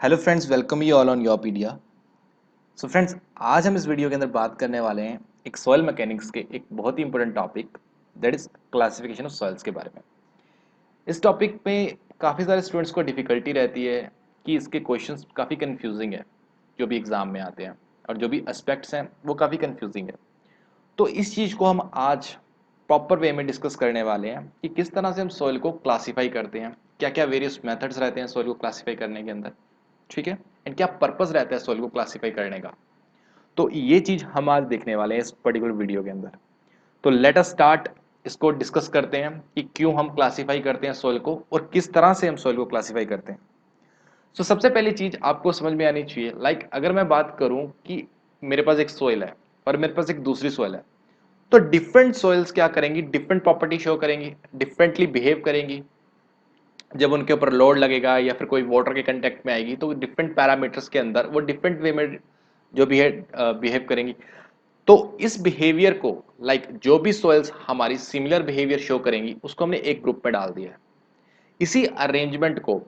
Hello friends, welcome you all on Yourpedia. So friends, आज हम इस वीडियो के अंदर बात करने वाले हैं एक सॉइल मैकेनिक्स के एक बहुत ही important topic that is classification of soils के बारे में। इस टॉपिक में काफ़ी सारे स्टूडेंट्स को डिफिकल्टी रहती है कि इसके क्वेश्चंस काफ़ी कंफ्यूजिंग है जो भी एग्ज़ाम में आते हैं, और जो भी एस्पेक्ट्स हैं वो काफ़ी कंफ्यूजिंग है। तो इस चीज़ को हम आज प्रॉपर वे में डिस्कस करने वाले हैं कि किस तरह से हम सॉइल को क्लासीफाई करते हैं, क्या क्या वेरियस मेथड्स रहते हैं सॉइल को क्लासीफाई करने के अंदर, ठीक है, एंड क्या पर्पस रहता है सॉइल को क्लासीफाई करने का। तो ये चीज हम आज देखने वाले हैं इस पर्टिकुलर वीडियो के अंदर। तो लेट अस स्टार्ट, इसको डिस्कस करते हैं कि क्यों हम क्लासीफाई करते हैं सॉइल को और किस तरह से हम सॉइल को क्लासीफाई करते हैं। तो सबसे पहली चीज आपको समझ में आनी चाहिए, अगर मैं बात करूं कि मेरे पास एक सॉइल है और मेरे पास एक दूसरी सॉइल है, तो डिफरेंट सॉइल्स क्या करेंगी, डिफरेंट प्रॉपर्टी शो करेंगी, डिफरेंटली बिहेव करेंगी। जब उनके ऊपर लोड लगेगा या फिर कोई वाटर के कांटेक्ट में आएगी तो डिफरेंट पैरामीटर्स के अंदर वो डिफरेंट वे में जो भी है बिहेव करेंगी। तो इस बिहेवियर को जो भी सॉइल्स हमारी सिमिलर बिहेवियर शो करेंगी उसको हमने एक ग्रुप में डाल दिया है। इसी अरेंजमेंट को,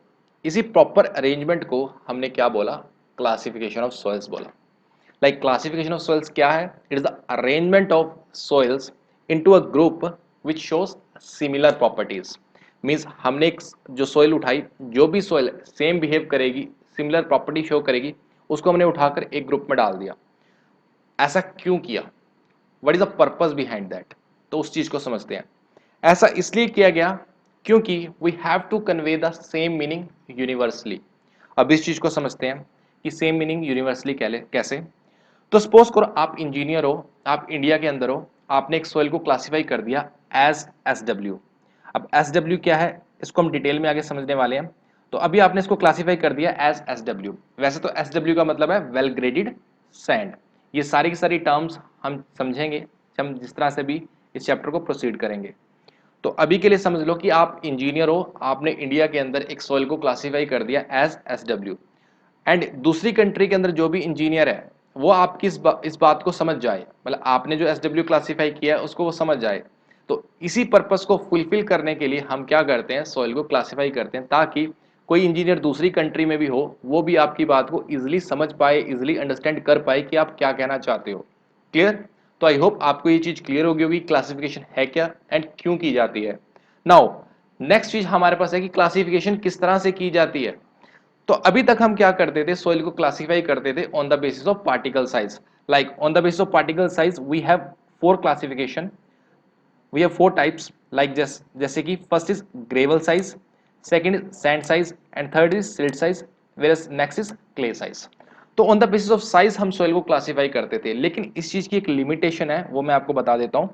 इसी प्रॉपर अरेंजमेंट को हमने क्या बोला, क्लासिफिकेशन ऑफ सॉइल्स बोला। क्लासिफिकेशन ऑफ सॉइल्स क्या है? It is the arrangement of soils into a group which shows similar properties. Means हमने एक जो सॉइल उठाई, जो भी सॉइल सेम बिहेव करेगी, सिमिलर प्रॉपर्टी शो करेगी, उसको हमने उठाकर एक ग्रुप में डाल दिया। ऐसा क्यों किया? What is the purpose behind that? तो उस चीज को समझते हैं। ऐसा इसलिए किया गया क्योंकि we have to convey the same meaning universally. अब इस चीज को समझते हैं कि सेम मीनिंग यूनिवर्सली कैसे। तो सपोज करो आप इंजीनियर हो, आप इंडिया के अंदर हो, आपने एक सॉइल को क्लासिफाई कर दिया एज SW। अब SW क्या है इसको हम डिटेल में आगे समझने वाले हैं। तो अभी आपने इसको क्लासिफाई कर दिया एज SW। वैसे तो SW का मतलब है वेल ग्रेडेड सैंड। ये सारी की सारी टर्म्स हम समझेंगे हम जिस तरह से भी इस चैप्टर को प्रोसीड करेंगे। तो अभी के लिए समझ लो कि आप इंजीनियर हो, आपने इंडिया के अंदर एक सॉइल को क्लासिफाई कर दिया एज SW, एंड दूसरी कंट्री के अंदर जो भी इंजीनियर है वो आपकी इस बात को समझ जाए, मतलब आपने जो SW क्लासिफाई किया है उसको वो समझ जाए। तो इसी पर्पस को फुलफिल करने के लिए हम क्या करते हैं, सॉइल को क्लासिफाई करते हैं, ताकि कोई इंजीनियर दूसरी कंट्री में भी हो वो भी आपकी बात को इजिली समझ पाए, इजिली अंडरस्टैंड कर पाए कि आप क्या कहना चाहते हो। क्लियर? तो आई होप आपको ये चीज क्लियर होगी होगी क्लासिफिकेशन है क्या एंड क्यों की जाती है। नाउ नेक्स्ट चीज हमारे पास है कि क्लासिफिकेशन किस तरह से की जाती है। तो अभी तक हम क्या करते थे, सॉइल को क्लासिफाई करते थे on the basis of particle size. On the basis of particle size we have four classification, we have four types. जैसे कि first is gravel size, second is sand size, and third is silt size, whereas next is clay size. तो on the basis of size हम soil को classify करते थे, लेकिन इस चीज की एक लिमिटेशन है, वो मैं आपको बता देता हूं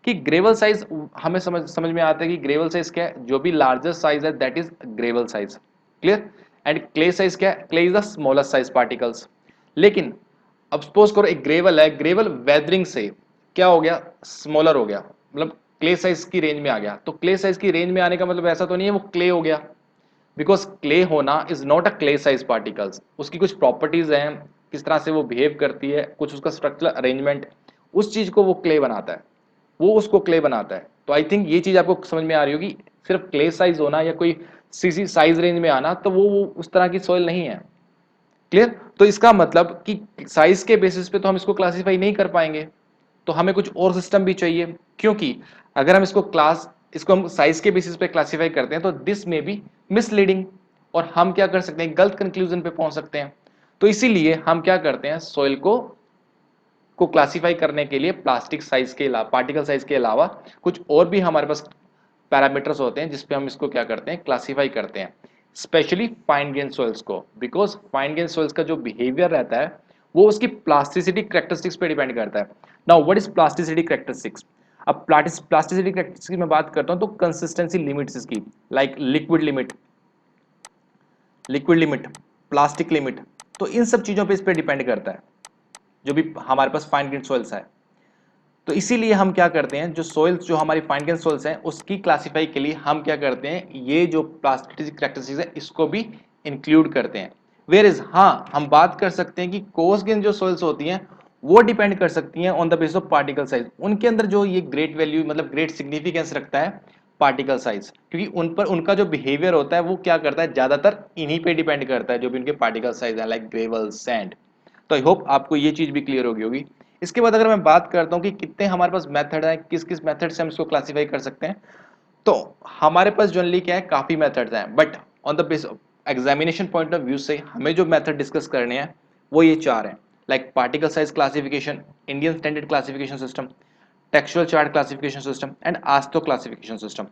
कि ग्रेवल साइज हमें समझ में आता है कि ग्रेवल साइज क्या है, जो भी लार्जेस्ट साइज है that is gravel size. Clear? And clay size क्या है? Clay is the smallest size particles. लेकिन अब सपोज करो एक ग्रेवल है, ग्रेवल वेदरिंग से क्या हो गया, स्मॉलर हो गया, मतलब क्ले साइज की रेंज में आ गया। तो क्ले साइज की रेंज में आने का मतलब ऐसा तो नहीं है वो क्ले हो गया, बिकॉज क्ले होना is not a clay size particles. उसकी कुछ प्रॉपर्टीज हैं, किस तरह से वो बिहेव करती है, कुछ उसका स्ट्रक्चरल अरेंजमेंट, उस चीज को वो क्ले बनाता है, वो उसको क्ले बनाता है। तो आई थिंक ये चीज आपको समझ में आ रही होगी। सिर्फ क्ले साइज होना या कोई सीसी साइज रेंज में आना तो वो उस तरह की सॉइल नहीं है। क्लियर? तो इसका मतलब कि साइज के बेसिस पे तो हम इसको क्लासिफाई नहीं कर पाएंगे, तो हमें कुछ और सिस्टम भी चाहिए। क्योंकि अगर हम इसको हम साइज के बेसिस पे क्लासिफाई करते हैं तो दिस में बी मिसलीडिंग, और हम क्या कर सकते हैं, गलत कंक्लूजन पे पहुंच सकते हैं। तो इसीलिए हम क्या करते हैं, सॉइल को क्लासिफाई करने के लिए प्लास्टिक साइज के अलावा, पार्टिकल साइज के अलावा कुछ और भी हमारे पास पैरामीटर्स होते हैं जिसपे हम इसको क्या करते हैं, क्लासिफाई करते हैं। स्पेशली फाइन ग्रेन सॉइल्स को, बिकॉज फाइन ग्रेन सॉइल्स का जो बिहेवियर रहता है वो उसकी प्लास्टिसिटी करेक्टरिस्टिक्स पे डिपेंड करता है। Now what is plasticity characteristics? अब प्लास्टिसिटी करेक्टरिस्टिक्स की मैं बात करता हूं तो कंसिस्टेंसी लिमिट्स इसकी, लिक्विड लिमिट, प्लास्टिक लिमिट, तो इन सब चीजों पे इस पे डिपेंड करता है जो भी हमारे पास फाइन ग्रेन सॉइल्स है। तो इसीलिए हम क्या करते हैं, जो सॉइल्स जो हमारी फाइन ग्रेन सॉइल्स हैं उसकी क्लासिफाई के लिए हम क्या करते हैं, ये जो प्लास्टिक करेक्टरिस्टिक्स है इसको भी इंक्लूड करते हैं। वेयर इज, हाँ हम बात कर सकते हैं कि कोर्स ग्रेन जो सॉइल्स होती हैं वो डिपेंड कर सकती हैं on the basis of particle size, उनके अंदर जो ये ग्रेट वैल्यू मतलब ग्रेट सिग्निफिकेंस रखता है पार्टिकल साइज, क्योंकि उन पर उनका जो बिहेवियर होता है वो क्या करता है, ज्यादातर इन्हीं पे डिपेंड करता है, जो भी उनके पार्टिकल साइज है, लाइक ग्रेवल, सैंड। तो आई होप आपको ये चीज भी क्लियर होगी। इसके बाद अगर मैं बात करता हूँ कि कितने हमारे पास मेथड है, किस किस मेथड से हम इसको क्लासीफाई कर सकते हैं, तो हमारे पास जनरली क्या है, काफी मेथड्स हैं, but on the base examination point of view से हमें जो मेथड डिस्कस करने हैं वो ये चार हैं, like particle size classification, Indian standard classification system, textual chart classification system and AASHTO classification system.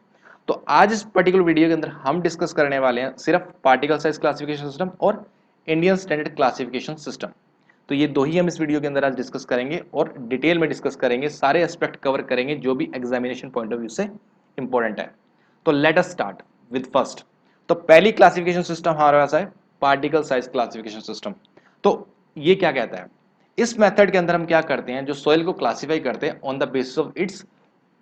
तो आज इस पर्टिकुलर वीडियो के अंदर हम डिस्कस करने वाले हैं सिर्फ पार्टिकल साइज क्लासिफिकेशन सिस्टम और इंडियन स्टैंडर्ड क्लासिफिकेशन सिस्टम। तो ये दो ही हम इस वीडियो के अंदर आज डिस्कस करेंगे और डिटेल में डिस्कस करेंगे, सारे एस्पेक्ट कवर करेंगे जो भी एग्जामिनेशन पॉइंट ऑफ व्यू से इंपॉर्टेंट है। तो let us start with first. तो पहली क्लासिफिकेशन सिस्टम हमारे पास है पार्टिकल साइज क्लासिफिकेशन सिस्टम। तो ये क्या कहता है, इस मेथड के अंदर हम क्या करते हैं, जो सॉइल को क्लासिफाई करते हैं on the basis of its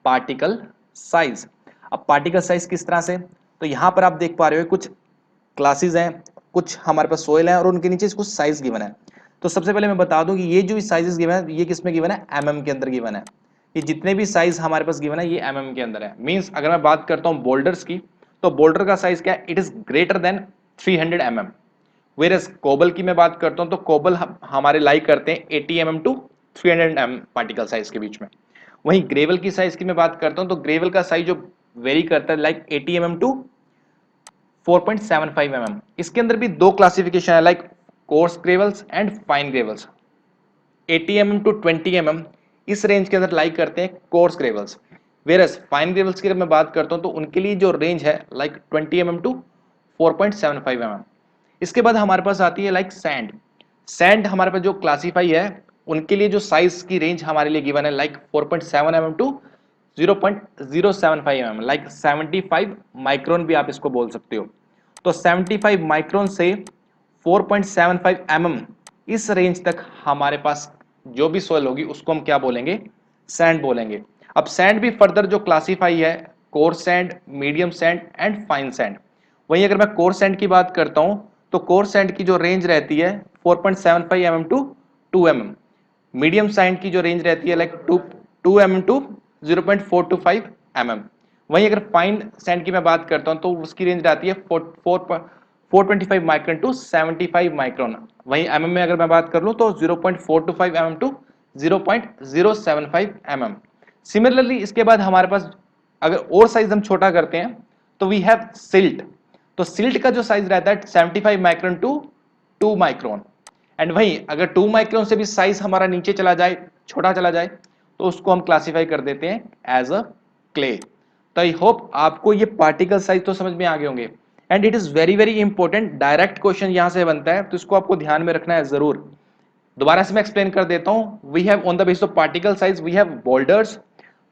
particle size. अब पार्टिकल साइज किस तरह से, तो यहां पर आप देख पा रहे हो कुछ क्लासेस हैं, कुछ हमारे पास सॉइल है और उनके नीचे कुछ साइज गिवन है। तो सबसे पहले मैं बता दूं कि ये जो साइजेस गिवन है ये किस में गिवन है, एमएम के अंदर गिवन है। ये जितने भी साइज हमारे पास गिवन है ये एमएम के अंदर है। मींस अगर मैं बात करता हूं बोल्डर्स की, तो बोल्डर का साइज क्या है, it is greater than 300 mm। Whereas cobble की मैं बात करता हूं तो कोबल हमारे लाई करते हैं 80 mm to 300 mm particle size के बीच में। वहीं ग्रेवल की साइज की मैं बात करता हूं तो ग्रेवल का साइज जो वेरी करता है लाइक 80 mm टू 4.75 mm। इसके अंदर भी दो क्लासिफिकेशन है, like coarse gravels and fine gravels. 80 mm to 20 mm इस रेंज के अंदर लाइक करते हैं coarse gravels. Whereas fine gravels की अगर मैं बात करता हूं तो उनके लिए जो रेंज है लाइक 20 mm टू 4.75 mm। इसके बाद हमारे पास आती है लाइक सैंड। सैंड हमारे पास जो क्लासीफाई है उनके लिए जो साइज की रेंज हमारे लिए गिवन है like 4.7 mm to 0.075 mm, like 75 micron भी आप इसको बोल सकते हो। तो 75 माइक्रोन से 4.75 mm इस रेंज तक हमारे पास जो भी सोयल होगी उसको हम क्या बोलेंगे, सैंड बोलेंगे। अब सैंड भी फर्दर जो क्लासीफाई है coarse sand, medium sand and fine sand. वहीं अगर मैं कोर्स सैंड की बात करता हूं तो कोर्स सैंड की जो रेंज रहती है 4.75 mm to 2 mm। Medium sand की जो रेंज रहती है लाइक 2 mm टू 0.425 mm। वहीं अगर फाइन सैंड की मैं बात करता हूं तो उसकी रेंज रहती है 425 माइक्रोन टू 75 माइक्रोन। वहीं mm में अगर मैं बात कर लूं तो 0.425 mm टू 0.075 mm। सिमिलरली इसके बाद हमारे पास अगर और साइज हम छोटा करते हैं तो वी हैव सिल्ट। तो सिल्ट का जो साइज रहता है 75 माइक्रोन टू 2 माइक्रोन। एंड वहीं अगर 2 माइक्रोन से भी साइज हमारा नीचे चला जाए, छोटा चला जाए, तो उसको हम क्लासिफाई कर देते हैं एज अ क्ले। तो आई होप आपको ये पार्टिकल साइज तो समझ में आ गए होंगे। And it is very very important, direct question यहां से बनता है तो इसको आपको ध्यान में रखना है जरूर। दोबारा से मैं एक्सप्लेन कर देता हूं। We have on the basis of particle size we have boulders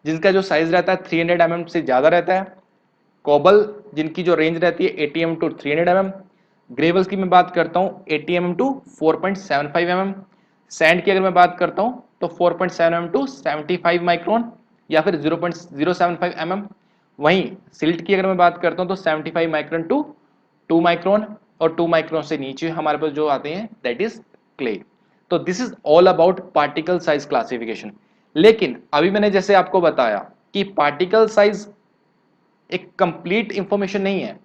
जिनका जो साइज रहता है 300 mm से ज्यादा रहता है, कोबल जिनकी जो रेंज रहती है 80 mm टू 300 mm, ग्रेवल्स की मैं बात करता हूं 80 mm टू 4.75 mm, सैंड की अगर मैं बात करता हूं तो 4.7 mm टू 75 माइक्रोन या फिर 0.075 mm। वहीं सिल्ट की अगर मैं बात करता हूं तो 75 माइक्रोन टू 2 माइक्रोन, और 2 माइक्रोन से नीचे हमारे पास जो आते हैं दैट इज क्ले। तो this is all about particle size classification. लेकिन अभी मैंने जैसे आपको बताया कि पार्टिकल साइज एक कंप्लीट इंफॉर्मेशन नहीं है,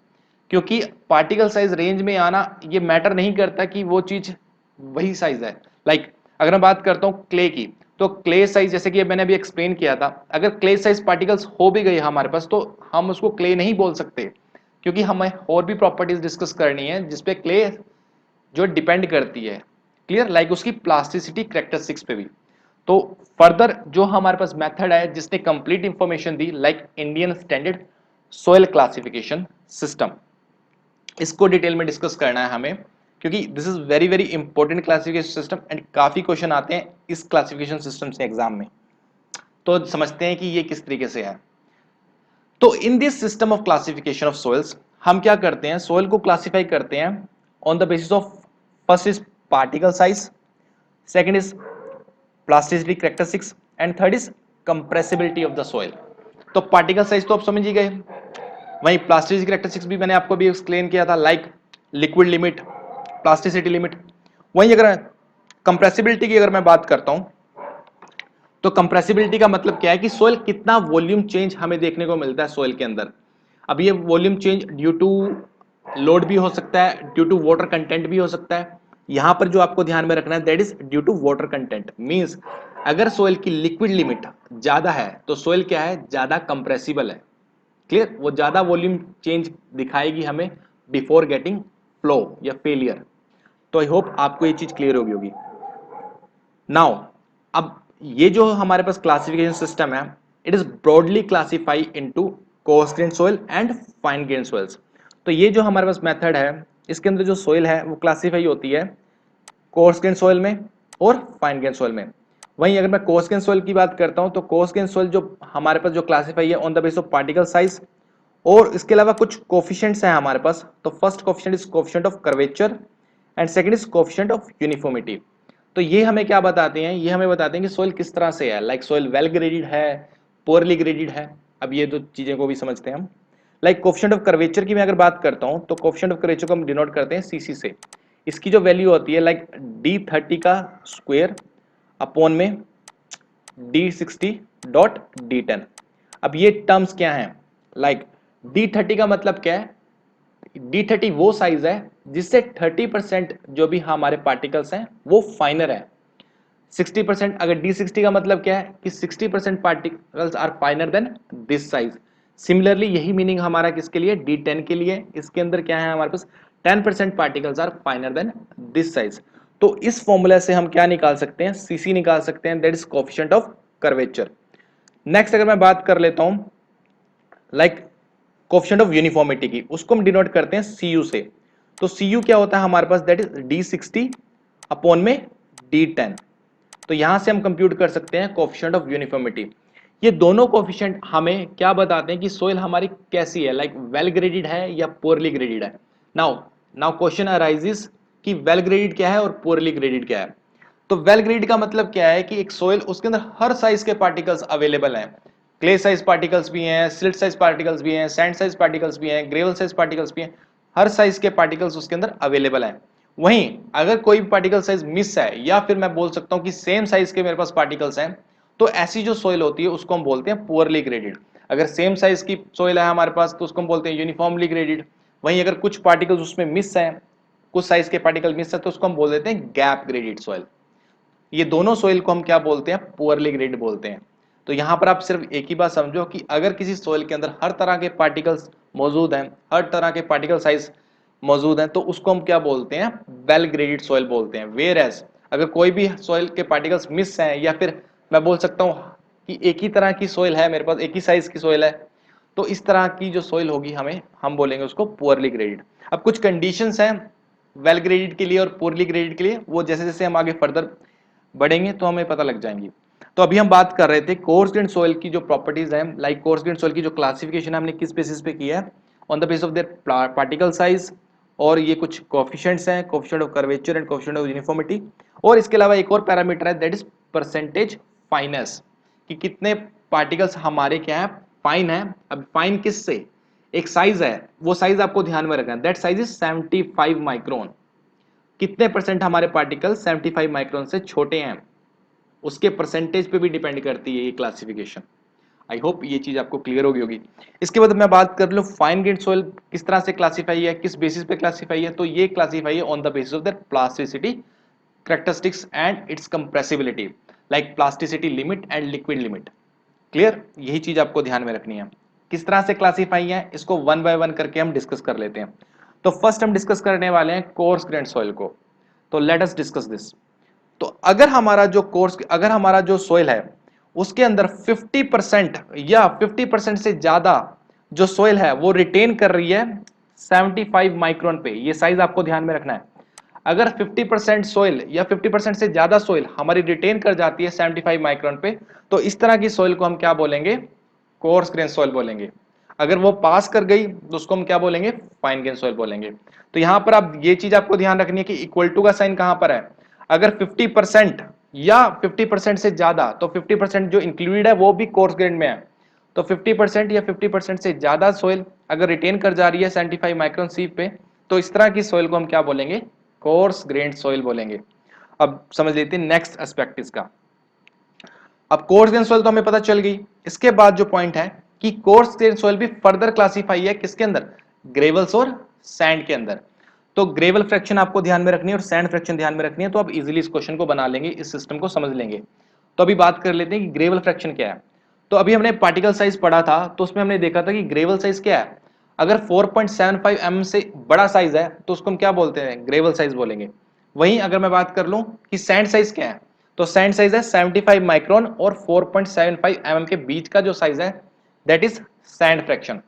क्योंकि पार्टिकल साइज रेंज में आना ये मैटर नहीं करता कि वो चीज वही साइज है। लाइक अगर मैं बात करता हूं क्ले की, तो क्ले साइज जैसे कि मैंने अभी एक्सप्लेन किया था, अगर क्ले साइज पार्टिकल्स हो भी गए हमारे पास तो हम उसको क्ले नहीं बोल सकते, क्योंकि हमें और भी प्रॉपर्टीज डिस्कस करनी है जिसपे क्ले जो डिपेंड करती है, क्लियर, लाइक उसकी प्लास्टिसिटी कैरेक्टरिस्टिक्स पे भी। तो फर्दर जो हमारे पास मेथड है जिसने कंप्लीट इंफॉर्मेशन दी like Indian standard soil classification system, इसको डिटेल में डिस्कस करना है हमें, क्योंकि this is very very important classification system and काफी क्वेश्चन आते हैं इस क्लासिफिकेशन सिस्टम से एग्जाम में। तो समझते हैं कि ये किस तरीके से है। तो in this system of classification of soils हम क्या करते हैं, सोइल को क्लासिफाई करते हैं on the basis of first is particle size, second is plasticity characteristics and third is compressibility of the soil. तो पार्टिकल साइज तो आप समझ ही गए, वहीं प्लास्टिसिटी कैरेक्टरिस्टिक्स भी मैंने आपको भी एक्सप्लेन किया था like liquid limit, plasticity limit. वहीं अगर कंप्रेसिबिलिटी की अगर मैं बात करता हूं तो कंप्रेसिबिलिटी का मतलब क्या है कि सोइल कितना वॉल्यूम चेंज हमें देखने को मिलता है सोइल के अंदर। अब ये volume change due to load भी हो सकता है, ड्यू टू वाटर कंटेंट भी हो सकता है। यहां पर जो आपको ध्यान में रखना है that is due to water content, means अगर सोइल की लिक्विड लिमिट ज्यादा है तो सोइल क्या है, ज्यादा कंप्रेसिबल है। क्लियर, वो ज्यादा वॉल्यूम चेंज दिखाएगी हमें बिफोर गेटिंग फ्लो या फेलियर। तो आई होप आपको ये चीज क्लियर होगी। नाउ अब ये जो हमारे पास क्लासिफिकेशन सिस्टम है, it is broadly classify into course grain soil and fine grain soils. तो ये जो हमारे पास मेथड है, इसके अंदर जो सॉइल है वो क्लासिफाई होती है कोर्स ग्रेन सॉइल में और फाइन ग्रेन सॉइल में। वहीं अगर मैं कोर्स ग्रेन सॉइल की बात करता हूं तो कोर्स ग्रेन सॉइल जो हमारे पास जो क्लासिफाई है on the base of particle size, और इसके अलावा कुछ कोफिशिएंट्स हैं हमारे पास। तो first coefficient is coefficient of curvature and second is coefficient of uniformity. तो ये हमें क्या बताते हैं, ये हमें बताते हैं कि सोइल किस तरह से है, लाइक सोइल वेल ग्रेडेड है, पोरली ग्रेडेड है। अब ये दो चीजें को भी समझते हैं हम। लाइक कोफिशिएंट ऑफ कर्वेचर की मैं अगर बात करता हूं तो कोफिशिएंट ऑफ कर्वेचर को हम डिनोट करते हैं सीसी से। इसकी जो वैल्यू होती है लाइक D30 का स्क्वायर अपॉन में D60.D10। अब ये टर्म्स क्या हैं, लाइक D30 का मतलब क्या है, D30 वो साइज है जिससे 30% जो भी हमारे पार्टिकल्स हैं वो फाइनर है। 60%, अगर D60 का मतलब क्या है कि 60% particles are finer than this size. Similarly यही मीनिंग हमारा किसके लिए, D10 के लिए। इसके अंदर क्या है हमारे पास, 10% particles are finer than this size. तो इस फॉर्मूला से हम क्या निकाल सकते हैं, सीसी निकाल सकते हैं, that is coefficient of curvature. Next अगर मैं बात कर लेता हूं लाइक कोएफिशिएंट ऑफ यूनिफॉर्मिटी की, उसको हम डिनोट करते हैं सीयू से। तो सीयू क्या होता है हमारे पास, दैट इज D60 अपॉन में D10। तो यहां से हम कंप्यूट कर सकते हैं कोएफिशिएंट ऑफ यूनिफॉर्मिटी। ये दोनों कोएफिशिएंट हमें क्या बताते हैं कि सोइल हमारी कैसी है, लाइक वेल ग्रेडेड है या पोरली ग्रेडेड है। नाउ नाउ क्वेश्चन अराइजेस कि वेल ग्रेडेड क्या है और पोरली ग्रेडेड क्या है। तो वेल ग्रेडेड का मतलब क्या है कि एक सोइल उसके अंदर हर साइज के पार्टिकल्स अवेलेबल हैं। क्ले साइज पार्टिकल्स भी हैं, सिल्ट साइज पार्टिकल्स भी हैं, सैंड साइज पार्टिकल्स भी हैं, ग्रेवल साइज पार्टिकल्स भी हैं। हर साइज के पार्टिकल्स उसके अंदर अवेलेबल हैं। वहीं अगर कोई पार्टिकल साइज मिस है या फिर मैं बोल सकता हूं कि सेम साइज के मेरे पास पार्टिकल्स हैं, तो ऐसी जो सोइल होती है उसको हम बोलते हैं पुअरली ग्रेडेड। अगर सेम साइज की सोइल है हमारे पास तो उसको हम बोलते हैं यूनिफॉर्मली ग्रेडेड। वहीं अगर कुछ पार्टिकल्स उसमें मिस हैं, कुछ साइज के पार्टिकल मिस है, तो उसको हम बोल देते हैं गैप ग्रेडेड सोइल। ये दोनों सोइल को हम क्या बोलते हैं, पुअरली ग्रेडेड बोलते हैं। तो यहां पर आप सिर्फ एक ही बात समझो कि अगर किसी सोइल के अंदर हर तरह के पार्टिकल्स मौजूद हैं, हर तरह के पार्टिकल साइज मौजूद हैं, तो उसको हम क्या बोलते हैं, वेल ग्रेडेड सोइल बोलते हैं। वेयर एज अगर कोई भी सोइल के पार्टिकल्स मिस हैं, या फिर मैं बोल सकता हूं कि एक ही तरह की सोइल है मेरे पास, एक ही साइज की सोइल है, तो इस तरह की जो सोइल होगी हम बोलेंगे उसको पुअरली ग्रेडेड। अब कुछ कंडीशंस हैं वेल ग्रेडेड के लिए और पुअरली ग्रेडेड के लिए, वो जैसे जैसे हम आगे फर्दर बढ़ेंगे तो हमें पता लग जाएंगी। तो अभी हम बात कर रहे थे कोर्स ग्रेन्ड सॉइल की जो प्रॉपर्टीज हैं, लाइक कोर्स ग्रेन्ड सॉइल की जो क्लासिफिकेशन है हमने किस बेसिस पे किया है, on the base of their particle size, और ये कुछ कोएफिशिएंट्स हैं, coefficient of curvature and coefficient of uniformity. और इसके अलावा एक और पैरामीटर है दैट इज परसेंटेज फाइनेस, कि कितने पार्टिकल्स हमारे क्या है, फाइन है। अब फाइन किस से, एक साइज है, वो साइज आपको ध्यान में रखना है, दैट साइज इज 75 माइक्रोन। कितने परसेंट हमारे पार्टिकल 75 माइक्रोन से छोटे हैं, उसके परसेंटेज पे भी डिपेंड करती है ये क्लासिफिकेशन। आई होप ये चीज आपको क्लियर होगी। इसके बाद मैं बात कर लूं फाइन ग्रेड सोइल किस तरह से क्लासिफाई है, किस बेसिस पे क्लासिफाई है। तो ये क्लासिफाई है on the basis of their plasticity characteristics and its compressibility, like plasticity limit and liquid limit। Clear, यही चीज आपको ध्यान में रखनी है। किस तरह से क्लासिफाई है इसको वन बाय वन करके हम डिस्कस कर लेते हैं। तो फर्स्ट हम डिस्कस करने वाले हैं कोर्स ग्रेन्ड सॉइल को। तो लेट अस डिस्कस दिस। तो अगर हमारा जो सोइल है उसके अंदर 50% या 50% से ज्यादा जो सोइल है वो रिटेन कर रही है 75 माइक्रोन पे, ये साइज आपको ध्यान में रखना है। अगर 50% सोइल या 50% से ज्यादा सोइल हमारी रिटेन कर जाती है 75 माइक्रोन पे, तो इस तरह की सोइल को हम क्या बोलेंगे, कोर्स ग्रेन सोइल बोलेंगे। अगर वो पास कर गई तो उसको हम क्या बोलेंगे, फाइन ग्रेन सोइल बोलेंगे। तो यहां पर आप ये चीज आपको ध्यान रखनी है कि इक्वल टू का साइन कहां पर है। अगर 50% या 50% से ज्यादा, तो 50% जो इंक्लूडेड है वो भी कोर्स ग्रेन में है। तो 50% या 50% से ज्यादा सोइल अगर रिटेन कर जा रही है 75 माइक्रोन सीप पे, तो इस तरह की सोइल को हम क्या बोलेंगे, कोर्स ग्रेन्ड सोइल बोलेंगे। अब समझ लेते हैं नेक्स्ट एस्पेक्ट इसका। अब कोर्स ग्रेन सॉइल तो हमें पता चल गई। इसके बाद जो पॉइंट है कि कोर्स ग्रेन सॉइल भी फर्दर क्लासीफाई है किसके अंदर, ग्रेवल्स और सैंड के अंदर। तो ग्रेवल फ्रैक्शन आपको ध्यान में रखनी है और सैंड फ्रैक्शन ध्यान में रखनी है, तो आप इजीली इस क्वेश्चन को बना लेंगे, इस सिस्टम को समझ लेंगे। तो अभी बात कर लेते हैं कि ग्रेवल फ्रैक्शन क्या है। तो अभी हमने पार्टिकल साइज पढ़ा था, तो उसमें हमने देखा था कि ग्रेवल साइज क्या है, अगर 4.75 mm से बड़ा साइज है तो उसको हम क्या बोलते हैं, ग्रेवल साइज बोलेंगे। वहीं अगर मैं बात कर लूं कि सैंड साइज क्या है, तो सैंड साइज है 75 माइक्रोन और 4.75 mm के बीच का जो साइज है that is sand fraction.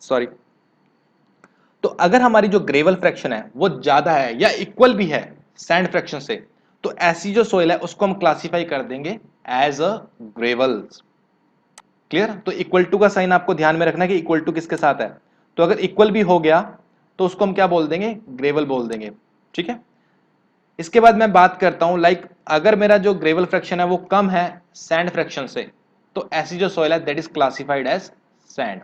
Sorry. तो अगर हमारी जो ग्रेवल फ्रैक्शन है वो ज्यादा है या इक्वल भी है सैंड फ्रैक्शन से, तो ऐसी जो सोइल है उसको हम क्लासिफाई कर देंगे एज अ ग्रेवल। क्लियर। तो इक्वल टू का साइन आपको ध्यान में रखना कि इक्वल टू किसके साथ है, तो अगर इक्वल भी हो गया तो उसको हम क्या बोल देंगे, ग्रेवल बोल देंगे। ठीक है। इसके बाद मैं बात करता हूं लाइक अगर मेरा जो ग्रेवल फ्रैक्शन है वो कम है सैंड फ्रैक्शन से, तो ऐसी जो सोइल है that is classified as sand.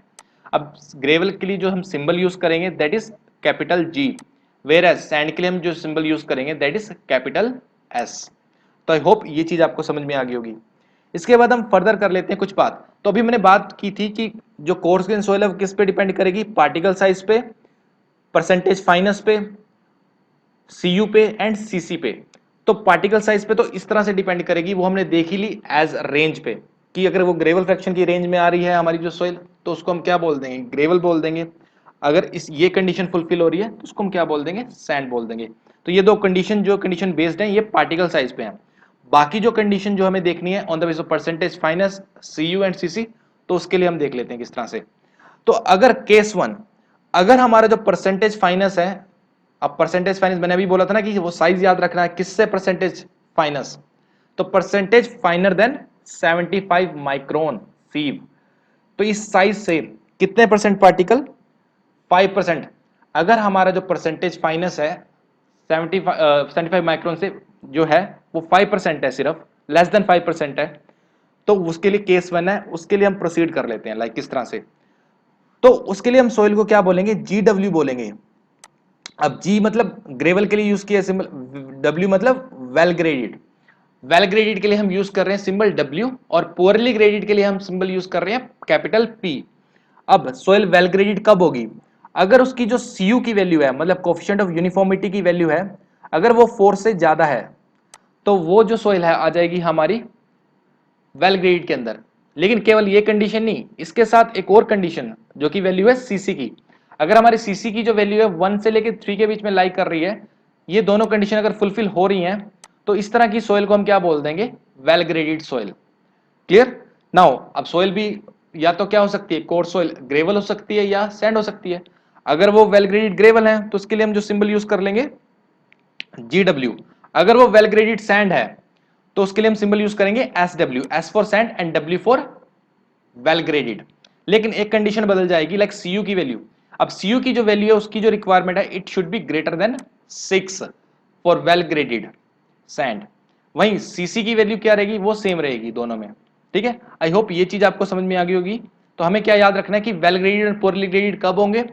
अब ग्रेवल के लिए जो हम सिंबल यूज करेंगे that is capital G, whereas sand के लिए हम जो सिंबल यूज करेंगे दैट इज कैपिटल एस। तो आई होप ये चीज आपको समझ में आ गई होगी। इसके बाद हम फर्दर कर लेते हैं कुछ बात। तो अभी मैंने बात की थी कि जो कोर्स ग्रेन सोइल है वो किस पे डिपेंड करेगी, पार्टिकल साइज पे, परसेंटेज फाइनस पे, सीयू पे एंड सीसी पे। तो पार्टिकल साइज पे तो इस तरह से डिपेंड करेगी, वो हमने देख ही ली एज रेंज पे, कि अगर वो ग्रेवल फ्रैक्शन की रेंज में आ रही है हमारी जो सोइल, तो उसको हम क्या बोल देंगे, ग्रेवल बोल देंगे। अगर इस ये कंडीशन फुलफिल हो रही है तो उसको हम क्या बोल देंगे, सैंड बोल देंगे। तो ये दो कंडीशन जो कंडीशन बेस्ड है ये पार्टिकल साइज पे है। बाकी जो कंडीशन जो हमें देखनी है on the basis of percentage fines, CU and CC, तो उसके लिए हम देख लेते हैं किस तरह से। तो अगर केस वन, अगर हमारा जो परसेंटेज फाइनस है, अब परसेंटेज फाइनस मैंने अभी बोला था ना कि वो साइज याद रखना है किससे, परसेंटेज फाइनस, तो percentage finer than 75 micron sieve. तो इस साइज से कितने परसेंट पार्टिकल, 5%। अगर हमारा जो परसेंटेज फाइनस है 75 माइक्रोन से जो है वो 5% है, सिर्फ लेस देन 5% है, तो उसके लिए केस वन है, उसके लिए हम प्रोसीड कर लेते हैं लाइक किस तरह से। तो उसके लिए हम सोइल को क्या बोलेंगे, GW बोलेंगे। अब जी मतलब ग्रेवल के लिए यूज किया सिंबल, डब्ल्यू मतलब वेल ग्रेडेड। वेल ग्रेडेड के लिए हम यूज कर रहे हैं सिंबल डब्ल्यू, और पुअरली ग्रेडेड के लिए हम सिंबल यूज कर रहे हैं कैपिटल पी। अब सोइल वेल ग्रेडेड कब होगी, अगर उसकी जो सीयू की वैल्यू है, मतलब कोफिशिएंट ऑफ यूनिफॉर्मिटी की वैल्यू है, अगर वो 4 से ज्यादा है, तो वो जो सोइल है आ जाएगी हमारी वेल ग्रेडेड के अंदर। लेकिन केवल ये कंडीशन नहीं, इसके साथ एक और कंडीशन जो कि वैल्यू है सीसी की। अगर हमारी सीसी की जो वैल्यू है 1 से लेकर 3 के बीच में लाई कर रही है, ये दोनों कंडीशन अगर फुलफिल हो रही हैं, तो इस तरह की सोइल को हम क्या बोल देंगे, well graded soil. Clear. Now अब सोइल भी या तो क्या हो सकती है, कोर्स सोइल ग्रेवल हो सकती है या सैंड हो सकती है। अगर वो वेल ग्रेडेड ग्रेवल है तो उसके लिए हम जो सिंबल यूज कर लेंगे GW। अगर वो वेल ग्रेडेड सैंड है तो उसके लिए हम सिंबल यूज करेंगे SW, S for sand and W for well graded. लेकिन एक कंडीशन बदल जाएगी लाइक सीयू की वैल्यू। अब सीयू की जो वैल्यू है उसकी जो रिक्वायरमेंट है it should be greater than 6 for well graded sand. वहीं सीसी की वैल्यू क्या रहेगी, वो सेम रहेगी दोनों में। ठीक है। आई होप ये चीज आपको समझ में आ गई होगी। तो हमें क्या याद रखना है कि वेल ग्रेडेड और पुअरली ग्रेडेड कब होंगे,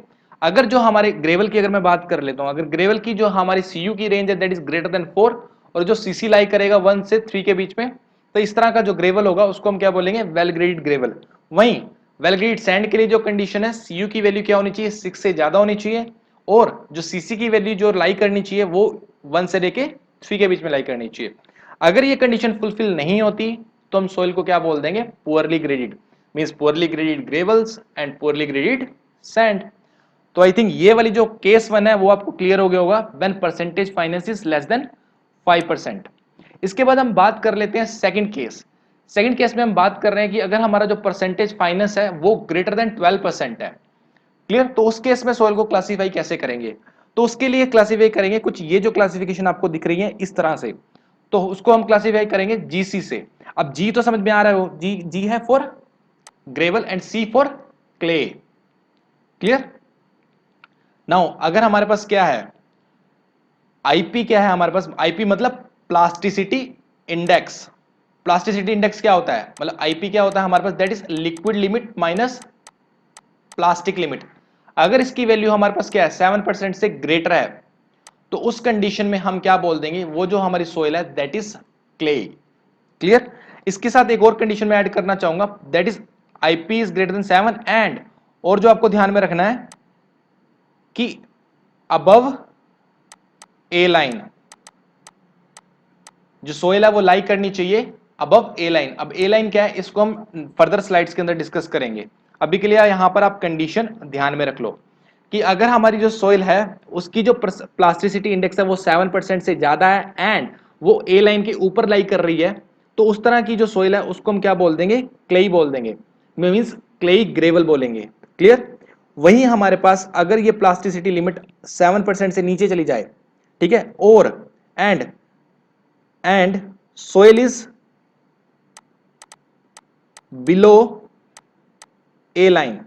अगर जो हमारे ग्रेवल की अगर मैं बात कर लेता हूं, अगर ग्रेवल की जो हमारी सीयू की रेंज है दैट इज ग्रेटर देन 4, और जो सीसी लाई करेगा 1 से 3 के बीच में, तो इस तरह का जो ग्रेवल होगा उसको हम क्या बोलेंगे, वेल ग्रेडेड ग्रेवल। वहीं वेल ग्रेडेड सैंड के लिए जो कंडीशन है, सीयू की वैल्यू क्या होनी चाहिए, 6 से ज्यादा होनी चाहिए, और जो सीसी की वैल्यू जो लाई करनी चाहिए वो 1 से लेके 3 के बीच में लाई करनी चाहिए। अगर ये कंडीशन फुलफिल नहीं होती तो हम सोइल को क्या बोल देंगे, poorly graded, means poorly graded gravels and poorly graded sand. तो आई थिंक ये वाली जो केस वन है वो आपको क्लियर हो गया होगा, when percentage finance is less than 5%। इसके बाद हम बात कर लेते हैं सेकंड केस। सेकंड केस में हम बात कर रहे हैं कि अगर हमारा जो परसेंटेज फाइनेंस है वो ग्रेटर देन 12% है। क्लियर। तो उस केस में सोइल को क्लासीफाई कैसे करेंगे, तो उसके लिए क्लासीफाई करेंगे कुछ ये जो क्लासिफिकेशन आपको दिख रही है इस तरह से। तो उसको हम क्लासीफाई करेंगे जीसी से। अब जी तो समझ में आ रहा है, वो जी जी है for gravel and C for clay. Clear. Now अगर हमारे पास क्या है, आईपी क्या है हमारे पास, आईपी मतलब प्लास्टिसिटी इंडेक्स। प्लास्टिसिटी इंडेक्स क्या होता है, मतलब आईपी क्या होता है हमारे पास, that is liquid limit minus plastic limit. अगर इसकी वैल्यू हमारे पास क्या है 7% से ग्रेटर है, तो उस कंडीशन में हम क्या बोल देंगे, वो जो हमारी सोइल है दैट इज क्ले। क्लियर? इसके साथ एक और कंडीशन में ऐड करना चाहूंगा, that is IP is greater then 7 and, और जो आपको ध्यान में रखना है कि अबव ए लाइन, जो सोइल है वो लाई करनी चाहिए अबव ए लाइन। अब ए लाइन क्या है, इसको हम फर्दर स्लाइड्स के अंदर डिस्कस करेंगे। अभी के लिए यहां पर आप कंडीशन ध्यान में रख लो कि अगर हमारी जो सोइल है उसकी जो प्लास्टिसिटी इंडेक्स है वो 7% से ज्यादा है एंड वो ए लाइन के ऊपर लाई कर रही है, तो उस तरह की जो सोइल है उसको हम क्या बोल देंगे, क्लेई बोल देंगे, मीन्स क्लेई ग्रेवल बोलेंगे। क्लियर? वहीं हमारे पास अगर ये प्लास्टिसिटी लिमिट 7% से नीचे चली जाए, ठीक है, और and soil is below A line,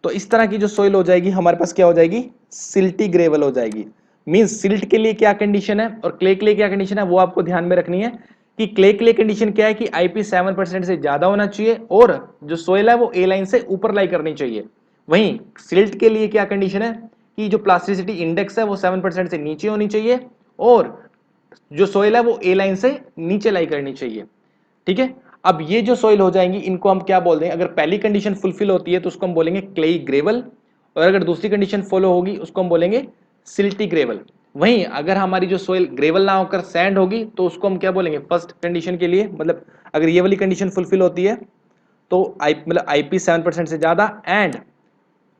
तो इस तरह की जो सोइल हो जाएगी हमारे पास क्या हो जाएगी, सिल्टी ग्रेवल हो जाएगी। मींस सिल्ट के लिए क्या कंडीशन है और क्ले के लिए क्या कंडीशन है वो आपको ध्यान में रखनी है कि क्ले के लिए कंडीशन क्या है कि आईपी 7% से ज्यादा होना चाहिए और जो सोइल है वो ए लाइन से ऊपर लाई करनी चाहिए। वहीं सिल्ट के लिए क्या कंडीशन है कि जो प्लास्टिसिटी इंडेक्स है वो 7% से नीचे होनी चाहिए और जो सोइल है वो ए लाइन से नीचे लाई करनी चाहिए। ठीक है, अब ये जो सोइल हो जाएंगी इनको हम क्या बोल देंगे, अगर पहली कंडीशन फुलफिल होती है तो उसको हम बोलेंगे क्लेई ग्रेवल, और अगर दूसरी कंडीशन फॉलो होगी उसको हम बोलेंगे सिल्टी ग्रेवल। वहीं अगर हमारी जो सोइल ग्रेवल ना होकर सैंड होगी तो उसको हम क्या बोलेंगे, फर्स्ट कंडीशन के लिए, मतलब अगर ये वाली कंडीशन फुलफिल होती है तो मतलब आईपी 7% से ज्यादा एंड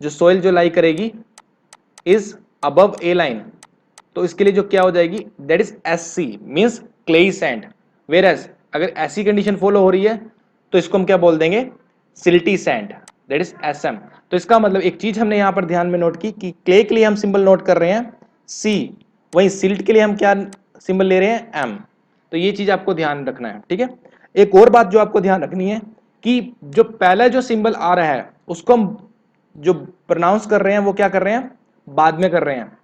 जो सोइल जो लाई करेगी इज अबव ए लाइन, तो इसके लिए जो क्या हो जाएगी, that is S C, means clayey sand. Whereas अगर ऐसी कंडीशन फॉलो हो रही है तो इसको हम क्या बोल देंगे, silty sand, that is S M. तो इसका मतलब एक चीज हमने यहां पर ध्यान में नोट की कि क्ले के लिए हम सिंबल नोट कर रहे हैं सी, वहीं सिल्ट के लिए हम क्या सिंबल ले रहे हैं, एम। तो ये चीज आपको ध्यान रखना है। ठीक है, एक और बात जो आपको ध्यान रखनी है कि जो पहला जो सिंबल आ रहा है उसको हम जो प्रोनाउंस कर रहे हैं वो क्या कर रहे हैं, बाद में कर रहे हैं।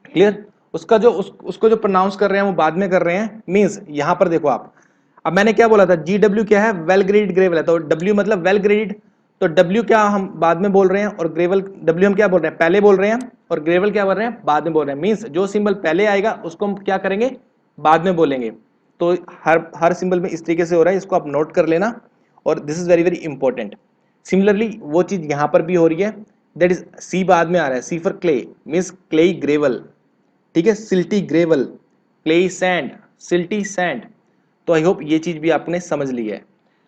क्लियर? उसको जो प्रोनाउंस कर रहे हैं वो बाद में कर रहे हैं। मींस यहां पर देखो आप, अब मैंने क्या बोला था, जी डब्ल्यू क्या है, वेल ग्रेडेड ग्रेवल है, तो डब्ल्यू मतलब वेल ग्रेडेड, तो डब्ल्यू क्या हम बाद में बोल रहे हैं और ग्रेवल डब्ल्यू हम क्या बोल रहे हैं, पहले बोल रहे हैं, और ग्रेवल क्या बोल रहे हैं, बाद में बोल रहे हैं। मींस जो सिंबल पहले आएगा उसको हम क्या करेंगे, बाद में बोलेंगे। तो हर सिंबल में इस तरीके से हो रहा है, इसको आप नोट कर लेना, और this is very very important. Similarly वो चीज यहां पर भी हो रही है, दैट इज सी बाद में आ रहा है, C for clay, means clayey gravel. ठीक है, silty gravel, clayey sand, silty sand. तो आई होप ये चीज भी आपने समझ ली है।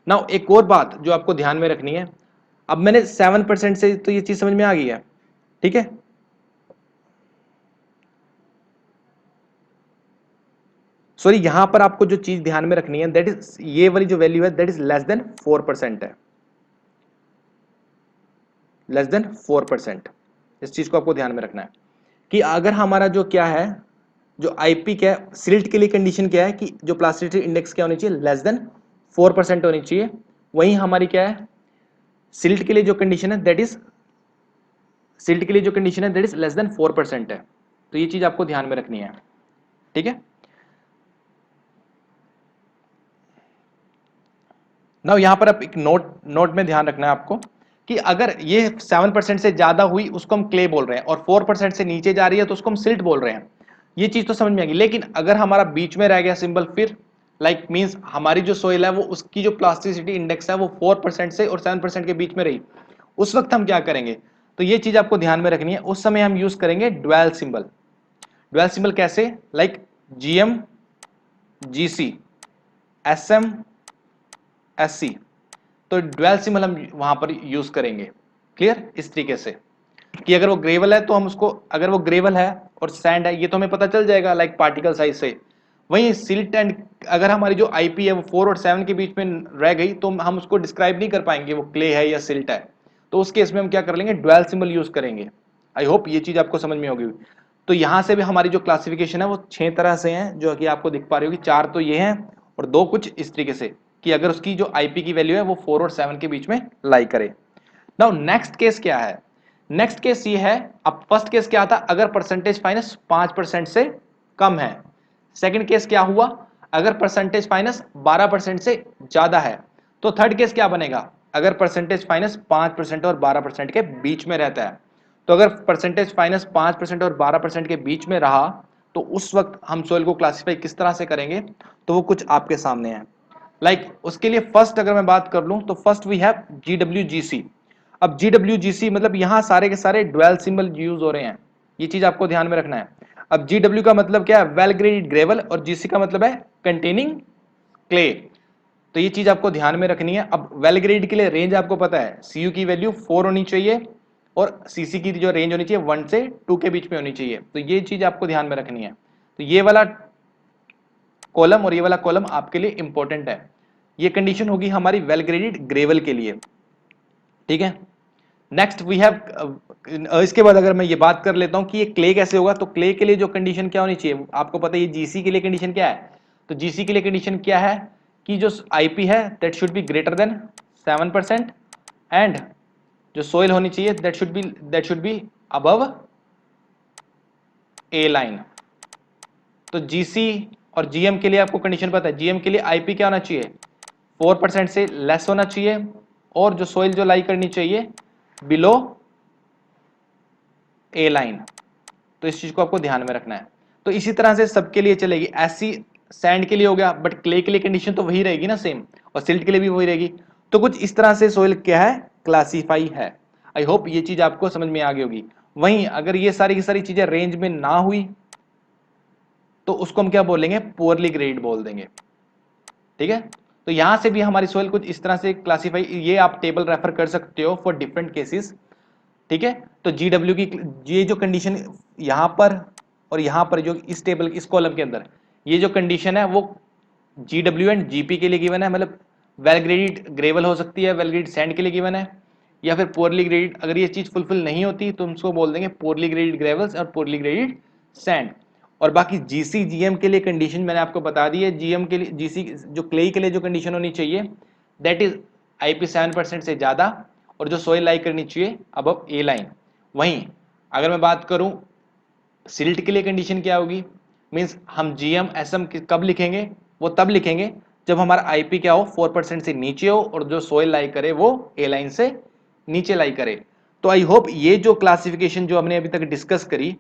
नाउ एक और बात जो आपको ध्यान में रखनी है, अब मैंने 7% से तो ये चीज समझ में आ गई है। ठीक है, सॉरी यहां पर आपको जो चीज ध्यान में रखनी है दैट इज ये वाली जो वैल्यू है दैट इज लेस देन 4% है, लेस देन 4%। इस चीज को आपको ध्यान में रखना है कि अगर हमारा जो क्या है, जो आईपी क्या है, सिल्ट के लिए कंडीशन क्या है कि जो प्लास्टिसिटी इंडेक्स क्या होनी चाहिए, लेस देन 4% होनी चाहिए। वहीं हमारी क्या है, सिल्ट के लिए जो कंडीशन है दैट इज सिल्ट के लिए जो कंडीशन है दैट इज लेस देन 4% है। तो ये चीज आपको ध्यान में रखनी है। ठीक है, ना यहां पर आप एक नोट में ध्यान रखना है आपको कि अगर ये 7% से ज्यादा हुई उसको हम क्ले बोल रहे हैं, और 4% से नीचे जा रही है तो उसको हम सिल्ट बोल रहे हैं। ये चीज तो समझ में आएगी। लेकिन अगर हमारा बीच में रह गया सिंबल, फिर लाइक मींस हमारी जो सोइल है वो उसकी जो प्लास्टिसिटी इंडेक्स है वो 4% से और 7% के बीच में रही, उस वक्त हम क्या करेंगे, तो ये चीज आपको ध्यान में रखनी है। उस समय हम यूज करेंगे ड्वेल सिंबल। ड्वेल सिंबल कैसे, like GM, GC, SM, SC, तो ड्वेल सिंबल हम वहां पर यूज करेंगे। क्लियर? इस तरीके से कि अगर वो ग्रेवल है तो हम उसको, अगर वो ग्रेवल है और सैंड है ये तो हमें पता चल जाएगा लाइक पार्टिकल साइज से। वहीं सिल्ट एंड, अगर हमारी जो आईपी है वो 4 और 7 के बीच में रह गई तो हम उसको डिस्क्राइब नहीं कर पाएंगे वो क्ले है या सिल्ट है। तो उस केस में हम क्या कर लेंगे, ड्वेल सिंबल यूज करेंगे। आई होप ये चीज आपको समझ में होगी। तो यहां से भी हमारी जो क्लासिफिकेशन है वो 6 तरह से है, जो कि आपको दिख पा रही होगी। 4 तो ये हैं और 2 कुछ इस तरीके से कि अगर उसकी जो आईपी की वैल्यू है वो 4 और 7 के बीच में लाई करे। नाउ नेक्स्ट केस क्या है, नेक्स्ट केस ये है, अब फर्स्ट केस क्या था, अगर परसेंटेज माइनस 5% से कम है। सेकंड केस क्या हुआ, अगर परसेंटेज माइनस 12% से ज्यादा है। तो थर्ड केस क्या बनेगा, अगर परसेंटेज माइनस 5% और 12% के बीच में रहता है। तो अगर परसेंटेज माइनस 5% और 12% के बीच में रहा तो उस वक्त हम सोइल को क्लासीफाई किस तरह से करेंगे, तो वो कुछ आपके सामने है। उसके लिए फर्स्ट अगर मैं बात कर लूं तो फर्स्ट वी हैव GWGC। अब GWGC मतलब यहां सारे के सारे ड्वेल सिंबल यूज हो रहे हैं, ये चीज आपको ध्यान में रखना है। अब GW का मतलब क्या है, वेल ग्रेडेड ग्रेवल, और GC का मतलब है कंटेनिंग क्ले। तो ये चीज आपको ध्यान में रखनी है। अब वेल ग्रेड के लिए रेंज आपको पता है, CU की वैल्यू 4 होनी चाहिए और CC की जो रेंज होनी चाहिए 1 से 2 के बीच में होनी चाहिए। तो ये चीज आपको ध्यान में रखनी है। तो ये वाला कॉलम और ये वाला कॉलम आपके लिए इंपॉर्टेंट है। ये कंडीशन होगी हमारी वेल ग्रेडेड ग्रेवल के लिए, ठीक है। नेक्स्ट वी हैव, इसके बाद अगर मैं ये बात कर लेता हूं कि ये क्ले कैसे होगा, तो क्ले के लिए जो कंडीशन क्या होनी चाहिए, आपको पता है ये GC के लिए कंडीशन क्या है। तो GC के लिए कंडीशन क्या है कि जो IP है that should be greater than 7% and जो सोइल होनी चाहिए that should be above A line. तो GC और GM के लिए आपको कंडीशन पता है, GM के लिए IP क्या होना चाहिए, 4% से लेस होना चाहिए, और जो सोइल जो लाई करनी चाहिए बिलो A लाइन। तो इस चीज को आपको ध्यान में रखना है। तो इसी तरह से सबके लिए चलेगी। ऐसी सैंड के लिए हो गया, बट क्ले के लिए कंडीशन तो वही रहेगी ना सेम, और सिल्ट के लिए भी वही रहेगी। तो कुछ इस तरह से सोइल क्या है, क्लासीफाई है। आई होप ये चीज आपको समझ में आ गई होगी। वहीं अगर ये सारी की सारी चीजें रेंज में ना हुई तो उसको हम क्या बोलेंगे, पुअरली ग्रेड बोल देंगे, ठीक है। तो यहां से भी हमारी सोइल कुछ इस तरह से क्लासीफाई, ये आप टेबल रेफर कर सकते हो फॉर डिफरेंट केसेस, ठीक है। तो GW की ये जो कंडीशन यहां पर और यहां पर जो इस टेबल इस कॉलम के अंदर ये जो कंडीशन है वो GW एंड GP के लिए गिवन है, मतलब वेल ग्रेडेड ग्रेवल हो सकती है, वेल ग्रेडेड सैंड के लिए गिवन है, या फिर पोरली ग्रेडेड। अगर ये चीज फुलफिल नहीं होती तो हम उसको बोल देंगे पोरली ग्रेडेड ग्रेवल्स और पोरली ग्रेडेड सैंड। और बाकी GC GM के लिए कंडीशन मैंने आपको बता दी है। GM के लिए GC जो क्ले के लिए जो कंडीशन होनी चाहिए दैट इज IP 7% से ज्यादा, और जो सोइल लाई करनी चाहिए अबव A लाइन। वहीं अगर मैं बात करूं सिल्ट के लिए कंडीशन क्या होगी, मींस हम GM SM कब लिखेंगे, वो तब लिखेंगे जब हमारा IP क्या हो, 4% से नीचे हो, और जो सोइल लाई करे वो A लाइन से नीचे लाई करे। तो आई होप ये जो क्लासिफिकेशन जो हमने अभी तक डिस्कस करी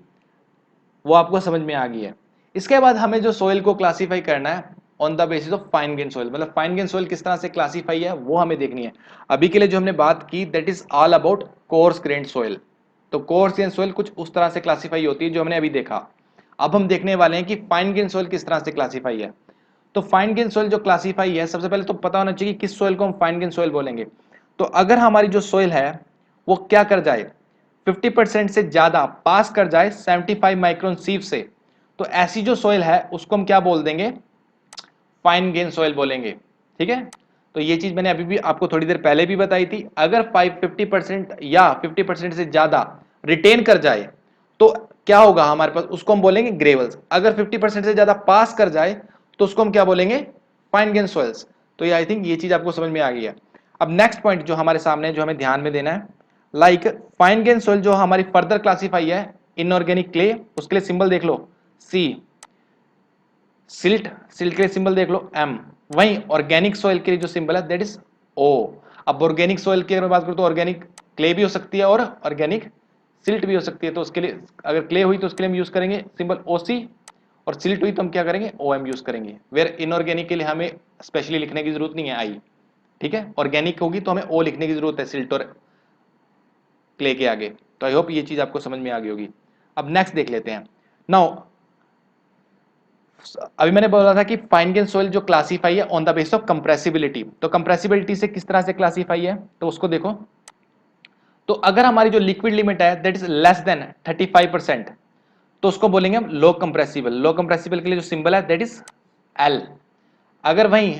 वो आपको समझ में आ गई है। इसके बाद हमें जो सोइल को क्लासीफाई करना है on the basis of fine grain soil, मतलब फाइन ग्रेन सोइल किस तरह से क्लासीफाई है वो हमें देखनी है। अभी के लिए जो हमने बात की that is all about coarse grain soil. तो कोर्स ग्रेन सोइल कुछ उस तरह से क्लासीफाई होती है जो हमने अभी देखा। अब हम देखने वाले हैं कि फाइन ग्रेन सोइल किस तरह से क्लासीफाई है। तो फाइन ग्रेन सोइल जो क्लासीफाई है, सबसे पहले तो पता होना चाहिए किस सोइल को हम फाइन ग्रेन सोइल बोलेंगे। तो अगर हमारी जो सोइल है वो क्या कर जाए, 50% से ज्यादा पास कर जाए 75 माइक्रोन सीव से, तो ऐसी जो सोइल है उसको हम क्या बोल देंगे, फाइन ग्रेन सोइल बोलेंगे, ठीक है। तो ये चीज मैंने अभी भी आपको थोड़ी देर पहले भी बताई थी। अगर 50% या 50% से ज्यादा रिटेन कर जाए तो क्या होगा हमारे पास, उसको हम बोलेंगे ग्रेवल्स। अगर 50% से ज्यादा पास कर जाए तो उसको हम क्या बोलेंगे, फाइन ग्रेन सोइल्स। तो ये आई थिंक ये चीज आपको समझ में आ गई है। अब नेक्स्ट पॉइंट जो हमारे सामने जो हमें ध्यान में देना है, फाइन ग्रेन सोइल जो हमारी फर्दर क्लासीफाई है इनऑर्गेनिक क्ले, उसके लिए सिंबल देख लो C। सिल्ट सिल्ट के लिए सिंबल देख लो M। वहीं ऑर्गेनिक सॉइल के लिए जो सिंबल है दैट इज O। अब ऑर्गेनिक सॉइल की अगर बात करूं तो ऑर्गेनिक क्ले भी हो सकती है और ऑर्गेनिक सिल्ट भी हो सकती है। तो उसके लिए अगर क्ले हुई तो उसके लिए हम यूज करेंगे सिंबल OC, और सिल्ट हुई तो हम क्या करेंगे OM यूज करेंगे। वेयर इनऑर्गेनिक के लिए हमें स्पेशली लिखने की जरूरत नहीं है I, ठीक है। ऑर्गेनिक होगी तो हमें O लिखने की जरूरत है सिल्ट और क्ले के आगे। तो आई होप ये चीज आपको समझ में आ गई होगी। अब नेक्स्ट देख लेते हैं। नाउ अभी मैंने बोला था कि फाइन ग्रेन सोइल जो क्लासीफाई है on the basis of compressibility. तो कंप्रेसिबिलिटी से किस तरह से क्लासीफाई है, तो उसको देखो। तो अगर हमारी जो लिक्विड लिमिट है दैट इज लेस देन 35%, तो उसको बोलेंगे हम लो कंप्रेसिबल। लो कंप्रेसिबल के लिए जो सिंबल है दैट इज L। अगर वहीं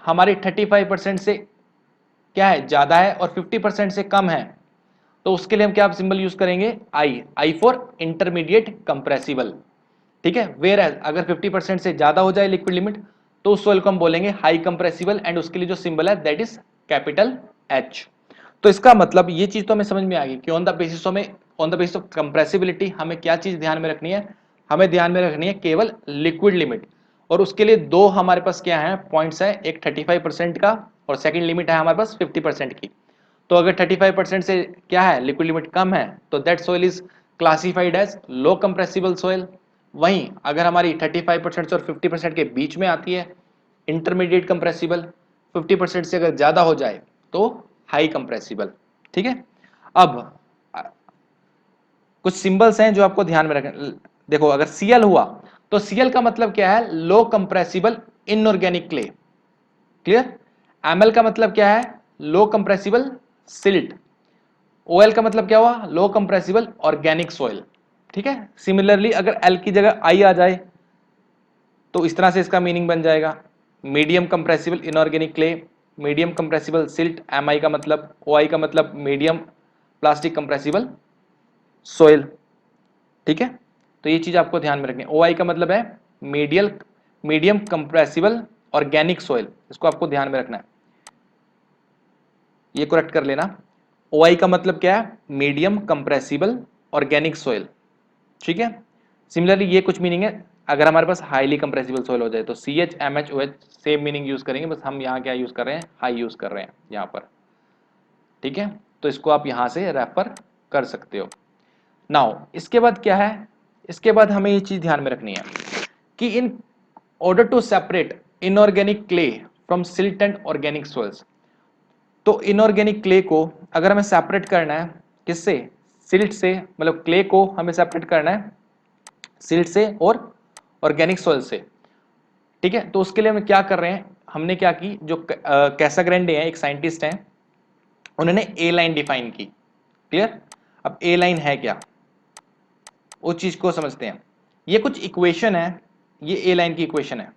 हमारी 35% से क्या है ज्यादा है और 50% से कम है, तो उसके लिए हम क्या सिंबल यूज करेंगे, I फॉर इंटरमीडिएट कंप्रेसिबल, ठीक है। वेयर एज अगर 50% से ज्यादा हो जाए लिक्विड लिमिट तो उस सोइल को हम बोलेंगे हाई कंप्रेसिबल, एंड उसके लिए जो सिंबल है दैट इज कैपिटल H। तो इसका मतलब ये चीज तो हमें समझ में आ गई कि on the basis of compressibility हमें क्या चीज ध्यान में रखनी है, हमें ध्यान में रखनी है केवल लिक्विड लिमिट। और उसके लिए दो हमारे पास क्या है पॉइंट्स है, एक 35% का और सेकंड लिमिट है हमारे पास 50% की। तो अगर 35% से क्या है लिक्विड लिमिट कम है तो that soil is classified as low compressible soil. वहीं अगर हमारी 35% से और 50% के बीच में आती है इंटरमीडिएट कंप्रेसिबल, 50% से अगर ज्यादा हो जाए तो हाई कंप्रेसिबल। ठीक है, अब कुछ सिंबल्स हैं जो आपको ध्यान में रखना। देखो अगर Cl हुआ तो Cl का मतलब क्या है, low compressible inorganic clay. Clear. Ml का मतलब क्या है, लो कंप्रेसिबल सिल्ट। OL का मतलब क्या हुआ, लो कंप्रेसिबल ऑर्गेनिक सॉइल। ठीक है, सिमिलरली अगर L की जगह I आ जाए तो इस तरह से इसका मीनिंग बन जाएगा medium compressible inorganic clay, medium compressible silt. Mi का मतलब, OI का मतलब मीडियम प्लास्टिक कंप्रेसिबल सॉइल। ठीक है, तो ये चीज आपको ध्यान में रखनी है। OI का मतलब है मीडियम कंप्रेसिबल ऑर्गेनिक सॉइल, इसको आपको ध्यान में रखना है, ये करेक्ट कर लेना। OI का मतलब क्या है, मीडियम कंप्रेसिबल ऑर्गेनिक सॉइल। ठीक है, सिमिलरली ये कुछ मीनिंग है अगर हमारे पास हाईली कंप्रेसिबल सॉइल हो जाए तो CH MH OH same meaning use करेंगे, बस हम यहाँ क्या यूज कर रहे हैं, हाई यूज कर रहे हैं यहाँ पर। ठीक है, तो इसको आप यहाँ से रेफर कर सकते हो। नाउ इसके बाद क्या है, इसके बाद हमें ये चीज ध्यान में रखनी है कि in order to separate inorganic clay from silt and organic soils, तो इनऑर्गेनिक क्ले को अगर हमें सेपरेट करना है किससे, सिल्ट से, मतलब क्ले को हमें सेपरेट करना है सिल्ट से और ऑर्गेनिक सॉइल से। ठीक है, तो उसके लिए हम क्या कर रहे हैं, हमने क्या की, जो कैसाग्रेंडे हैं एक साइंटिस्ट हैं, उन्होंने ए लाइन डिफाइन की। क्लियर। अब ए लाइन है क्या, उस चीज को समझते हैं। ये कुछ इक्वेशन है, ये ए लाइन की इक्वेशन है।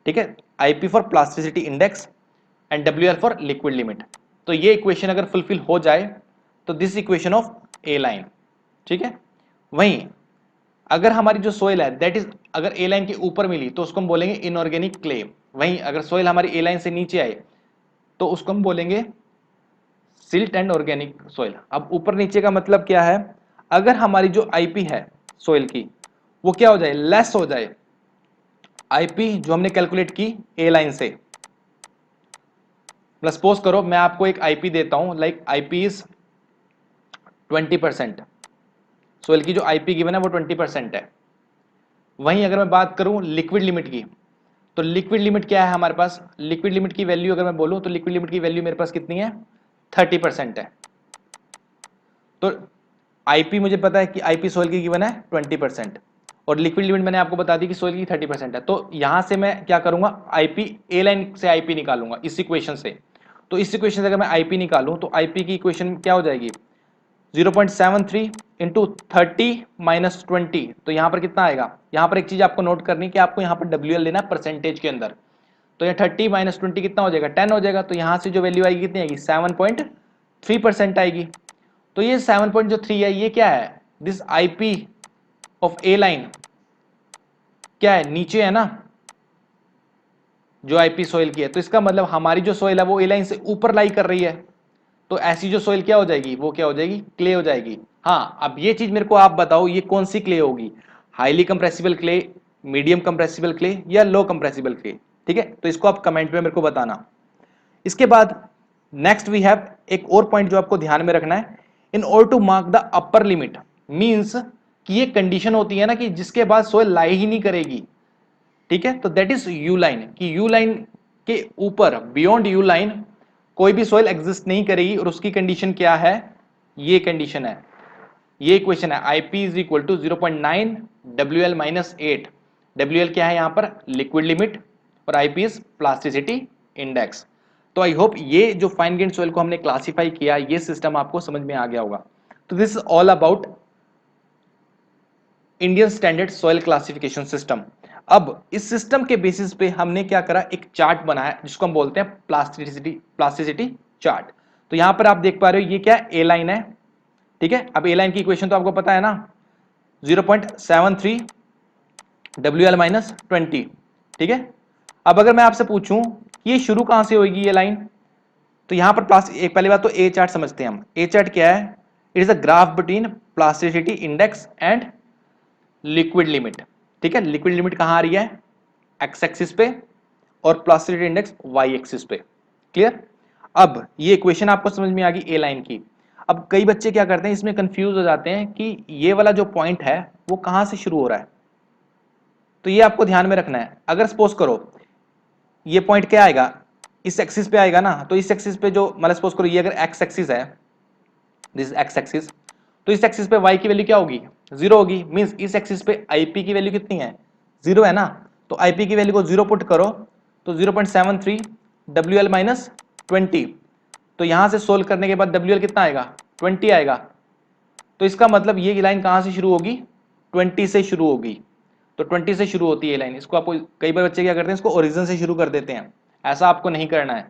ठीक है, IP for plasticity index and WL for liquid limit. तो ये इक्वेशन अगर फुलफिल हो जाए तो this equation of A line. ठीक है, वहीं अगर हमारी जो सोइल है दैट इज, अगर ए लाइन के ऊपर मिली तो उसको हम बोलेंगे इनऑर्गेनिक क्ले। वहीं अगर सोइल हमारी ए लाइन से नीचे आए तो उसको हम बोलेंगे सिल्ट एंड ऑर्गेनिक सोइल। अब ऊपर नीचे का मतलब क्या है, अगर हमारी जो आईपी है सोइल की वो क्या हो जाए, लेस हो जाए, आईपी जो हमने कैलकुलेट की ए लाइन से, प्लस सपोज करो मैं आपको एक आईपी देता हूं, लाइक आईपी इज 20%, सोइल की जो आईपी गिवन है वो 20% है। वहीं अगर मैं बात करूं लिक्विड लिमिट की, तो लिक्विड लिमिट क्या है हमारे पास, लिक्विड लिमिट की वैल्यू अगर मैं बोलूं तो लिक्विड लिमिट की वैल्यू मेरे पास कितनी है, 30% है। तो आईपी मुझे पता है कि आईपी सोइल की गिवन है 20% और लिक्विड लिमिट मैंने आपको बता दी कि सोइल की 30% है। तो यहां से मैं क्या करूंगा, आईपी ए लाइन से आईपी निकालूंगा इस इक्वेशन से। तो इस इक्वेशन से अगर मैं आईपी निकालूं तो आईपी की इक्वेशन क्या हो जाएगी, 0.73 इंटू 30 - 20। तो यहां पर कितना आएगा, यहां पर एक चीज आपको नोट करनी कि आपको यहां पर डब्ल्यूएल लेना है परसेंटेज के अंदर। तो ये 30 - 20 कितना हो जाएगा, 10 हो जाएगा। तो यहां से जो वैल्यू आएगी कितनी आएगी, 7.3% आएगी। तो ये 7.3 है, ये क्या है, this IP of A line क्या है, नीचे है ना जो आईपी सोइल की है। तो इसका मतलब हमारी जो सोइल है वो ए लाइन से ऊपर लाई कर रही है। तो ऐसी जो सोइल क्या हो जाएगी, वो क्या हो जाएगी, क्ले हो जाएगी। हाँ, अब ये चीज मेरे को आप बताओ ये कौन सी क्ले होगी, highly compressible clay, medium compressible clay या लो कंप्रेसिबल क्ले। ठीक है, तो इसको आप कमेंट में मेरे को बताना। इसके बाद नेक्स्ट वी हैव एक और पॉइंट जो आपको ध्यान में रखना है, in order to mark the upper limit, means कि ये कंडीशन होती है ना कि जिसके बाद सोइल लाई ही नहीं करेगी। ठीक है, तो दैट इज यू लाइन, कि यू लाइन के ऊपर, बियॉन्ड यू लाइन कोई भी सोइल एग्जिस्ट नहीं करेगी। और उसकी कंडीशन क्या है, ये कंडीशन है, ये इक्वेशन है, IP is equal to 0.9 WL -8। WL क्या है यहाँ पर, लिक्विड लिमिट, और आईपी इज प्लास्टिसिटी इंडेक्स। तो आई होप ये जो फाइन ग्रेन सोइल को हमने क्लासिफाई किया, ये सिस्टम आपको समझ में आ गया होगा। तो this is all about Indian standard soil classification system. अब इस सिस्टम के बेसिस पे हमने क्या करा, एक चार्ट बनाया जिसको हम बोलते हैं प्लास्टिसिटी चार्ट। तो यहां पर आप देख पा रहे हो ये क्या ए लाइन है। ठीक है, अब ए लाइन की इक्वेशन तो आपको पता है ना, 0.73 WL-20। ठीक है, अब अगर मैं आपसे पूछूं कि ये शुरू कहां से होगी ये लाइन, तो यहां पर एक पहली बात तो ए चार्ट समझते हैं हम। ए चार्ट क्या है, it is a graph between plasticity index and liquid limit. ठीक है, लिक्विड लिमिट कहां आ रही है, एक्स एक्सिस पे, और प्लास्टिसिटी इंडेक्स वाई एक्सिस पे। क्लियर। अब ये इक्वेशन आपको समझ में आ गई ए लाइन की। अब कई बच्चे क्या करते हैं, इसमें कंफ्यूज हो जाते हैं कि ये वाला जो पॉइंट है वो कहां से शुरू हो रहा है। तो ये आपको ध्यान में रखना है। अगर सपोज करो ये पॉइंट क्या आएगा, इस एक्सिस पे आएगा ना, तो इस एक्सिस पे जो मतलब सपोज करो ये अगर एक्स एक्सिस है, दिस एक्स एक्सिस, तो इस एक्सिस पे y की वैल्यू क्या होगी, 0 होगी। मींस इस एक्सिस पे IP की वैल्यू कितनी है, 0 है ना, तो IP की वैल्यू को 0 पुट करो तो 0.73 WL माइनस 20। तो यहां से सोल्व करने के बाद WL कितना आएगा, 20 आएगा। तो इसका मतलब ये लाइन कहां से शुरू होगी, 20 से शुरू होगी। तो 20 से शुरू होती है ये लाइन। इसको आपको कई बार बच्चे क्या करते हैं, इसको ओरिजिन से शुरू कर देते हैं। ऐसा आपको नहीं करना है,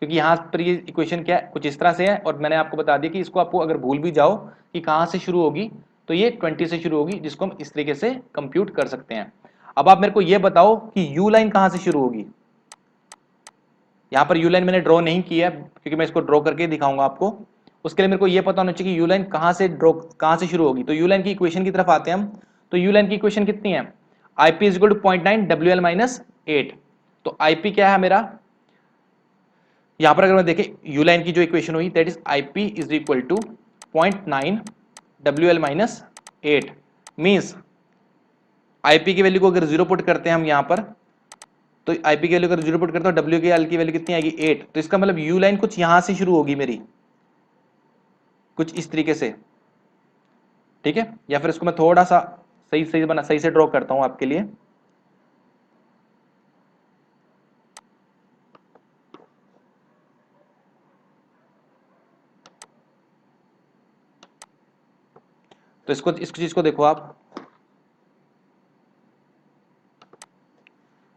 क्योंकि यहाँ पर ये इक्वेशन क्या है, कुछ इस तरह से है, और मैंने आपको बता दिया कि इसको आपको अगर भूल भी जाओ कि कहाँ से शुरू होगी, तो ये 20 से शुरू होगी, जिसको हम इस तरीके से कंप्यूट कर सकते हैं। अब आप मेरे को ये बताओ कि यू लाइन कहाँ से शुरू होगी। यहाँ पर यू लाइन मैंने ड्रॉ नहीं किया क्योंकि मैं इसको ड्रॉ करके दिखाऊंगा आपको। उसके लिए मेरे को ये पता होना चाहिए कि यू लाइन कहाँ से शुरू होगी। तो यू लाइन की इक्वेशन की तरफ आते हैं हम। तो यू लाइन की इक्वेशन कितनी है, IP is equal to 0.9 WL minus 8। तो IP क्या है मेरा, यहां पर अगर मैं देखें यू लाइन की जो इक्वेशन हुई, that is IP is equal to 0.9 WL minus 8। Means IP की वैल्यू को अगर 0 पुट करते हैं हम यहां पर, तो IP की वैल्यू अगर 0 पुट करते हो, W की L की वैल्यू कितनी आएगी, 8। तो इसका मतलब यू लाइन कुछ यहां से शुरू होगी मेरी, कुछ इस तरीके से, ठीक है। या फिर इसको मैं थोड़ा सा सही से ड्रॉ करता हूं आपके लिए। तो इसको इस चीज को देखो आप,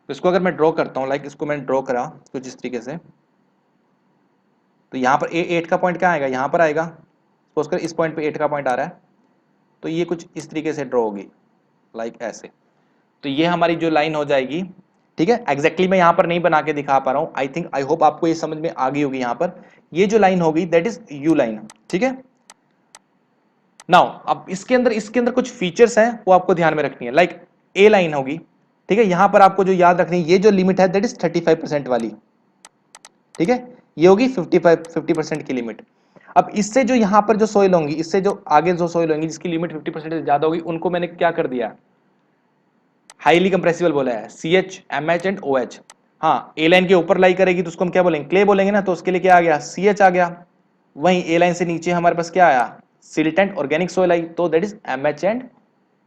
तो इसको अगर मैं ड्रॉ करता हूं, लाइक इसको मैंने ड्रॉ करा कुछ इस तरीके से, तो यहाँ पर A8 का पॉइंट क्या आएगा, यहाँ पर आएगा। सपोज कर इस पॉइंट पे 8 का पॉइंट आ रहा है, तो ये कुछ इस तरीके से ड्रॉ होगी, लाइक ऐसे। तो ये हमारी जो लाइन हो जाएगी, ठीक है। एग्जैक्टली मैं यहाँ पर नहीं बना के दिखा पा रहा हूँ, आई होप आपको ये समझ में आ गई होगी। यहाँ पर ये जो लाइन होगी दैट इज यू लाइन, ठीक है। नाउ अब इसके अंदर कुछ फीचर्स हैं, वो आपको ध्यान में रखनी है। लाइक ए लाइन होगी, ठीक है। यहां पर आपको जो याद रखनी है, ये जो लिमिट है दैट इज 35% वाली, ठीक है। ये होगी 50% की लिमिट। अब इससे जो यहां पर जो सोइल होंगी, इससे जो आगे जो सोइल होंगी जिसकी लिमिट 50% से ज्यादा होगी, उनको मैंने क्या कर दिया, हाईली कंप्रेसिबल बोला है, CH MH एंड OH। हाँ, ए लाइन के ऊपर लाई करेगी तो उसको हम क्या बोलेंगे, क्ले बोलेंगे ना, तो उसके लिए क्या आ गया, CH आ गया। वहीं ए लाइन से नीचे हमारे पास क्या आया, सिल्टेंट ऑर्गेनिक सोइल आई, तो that is MH and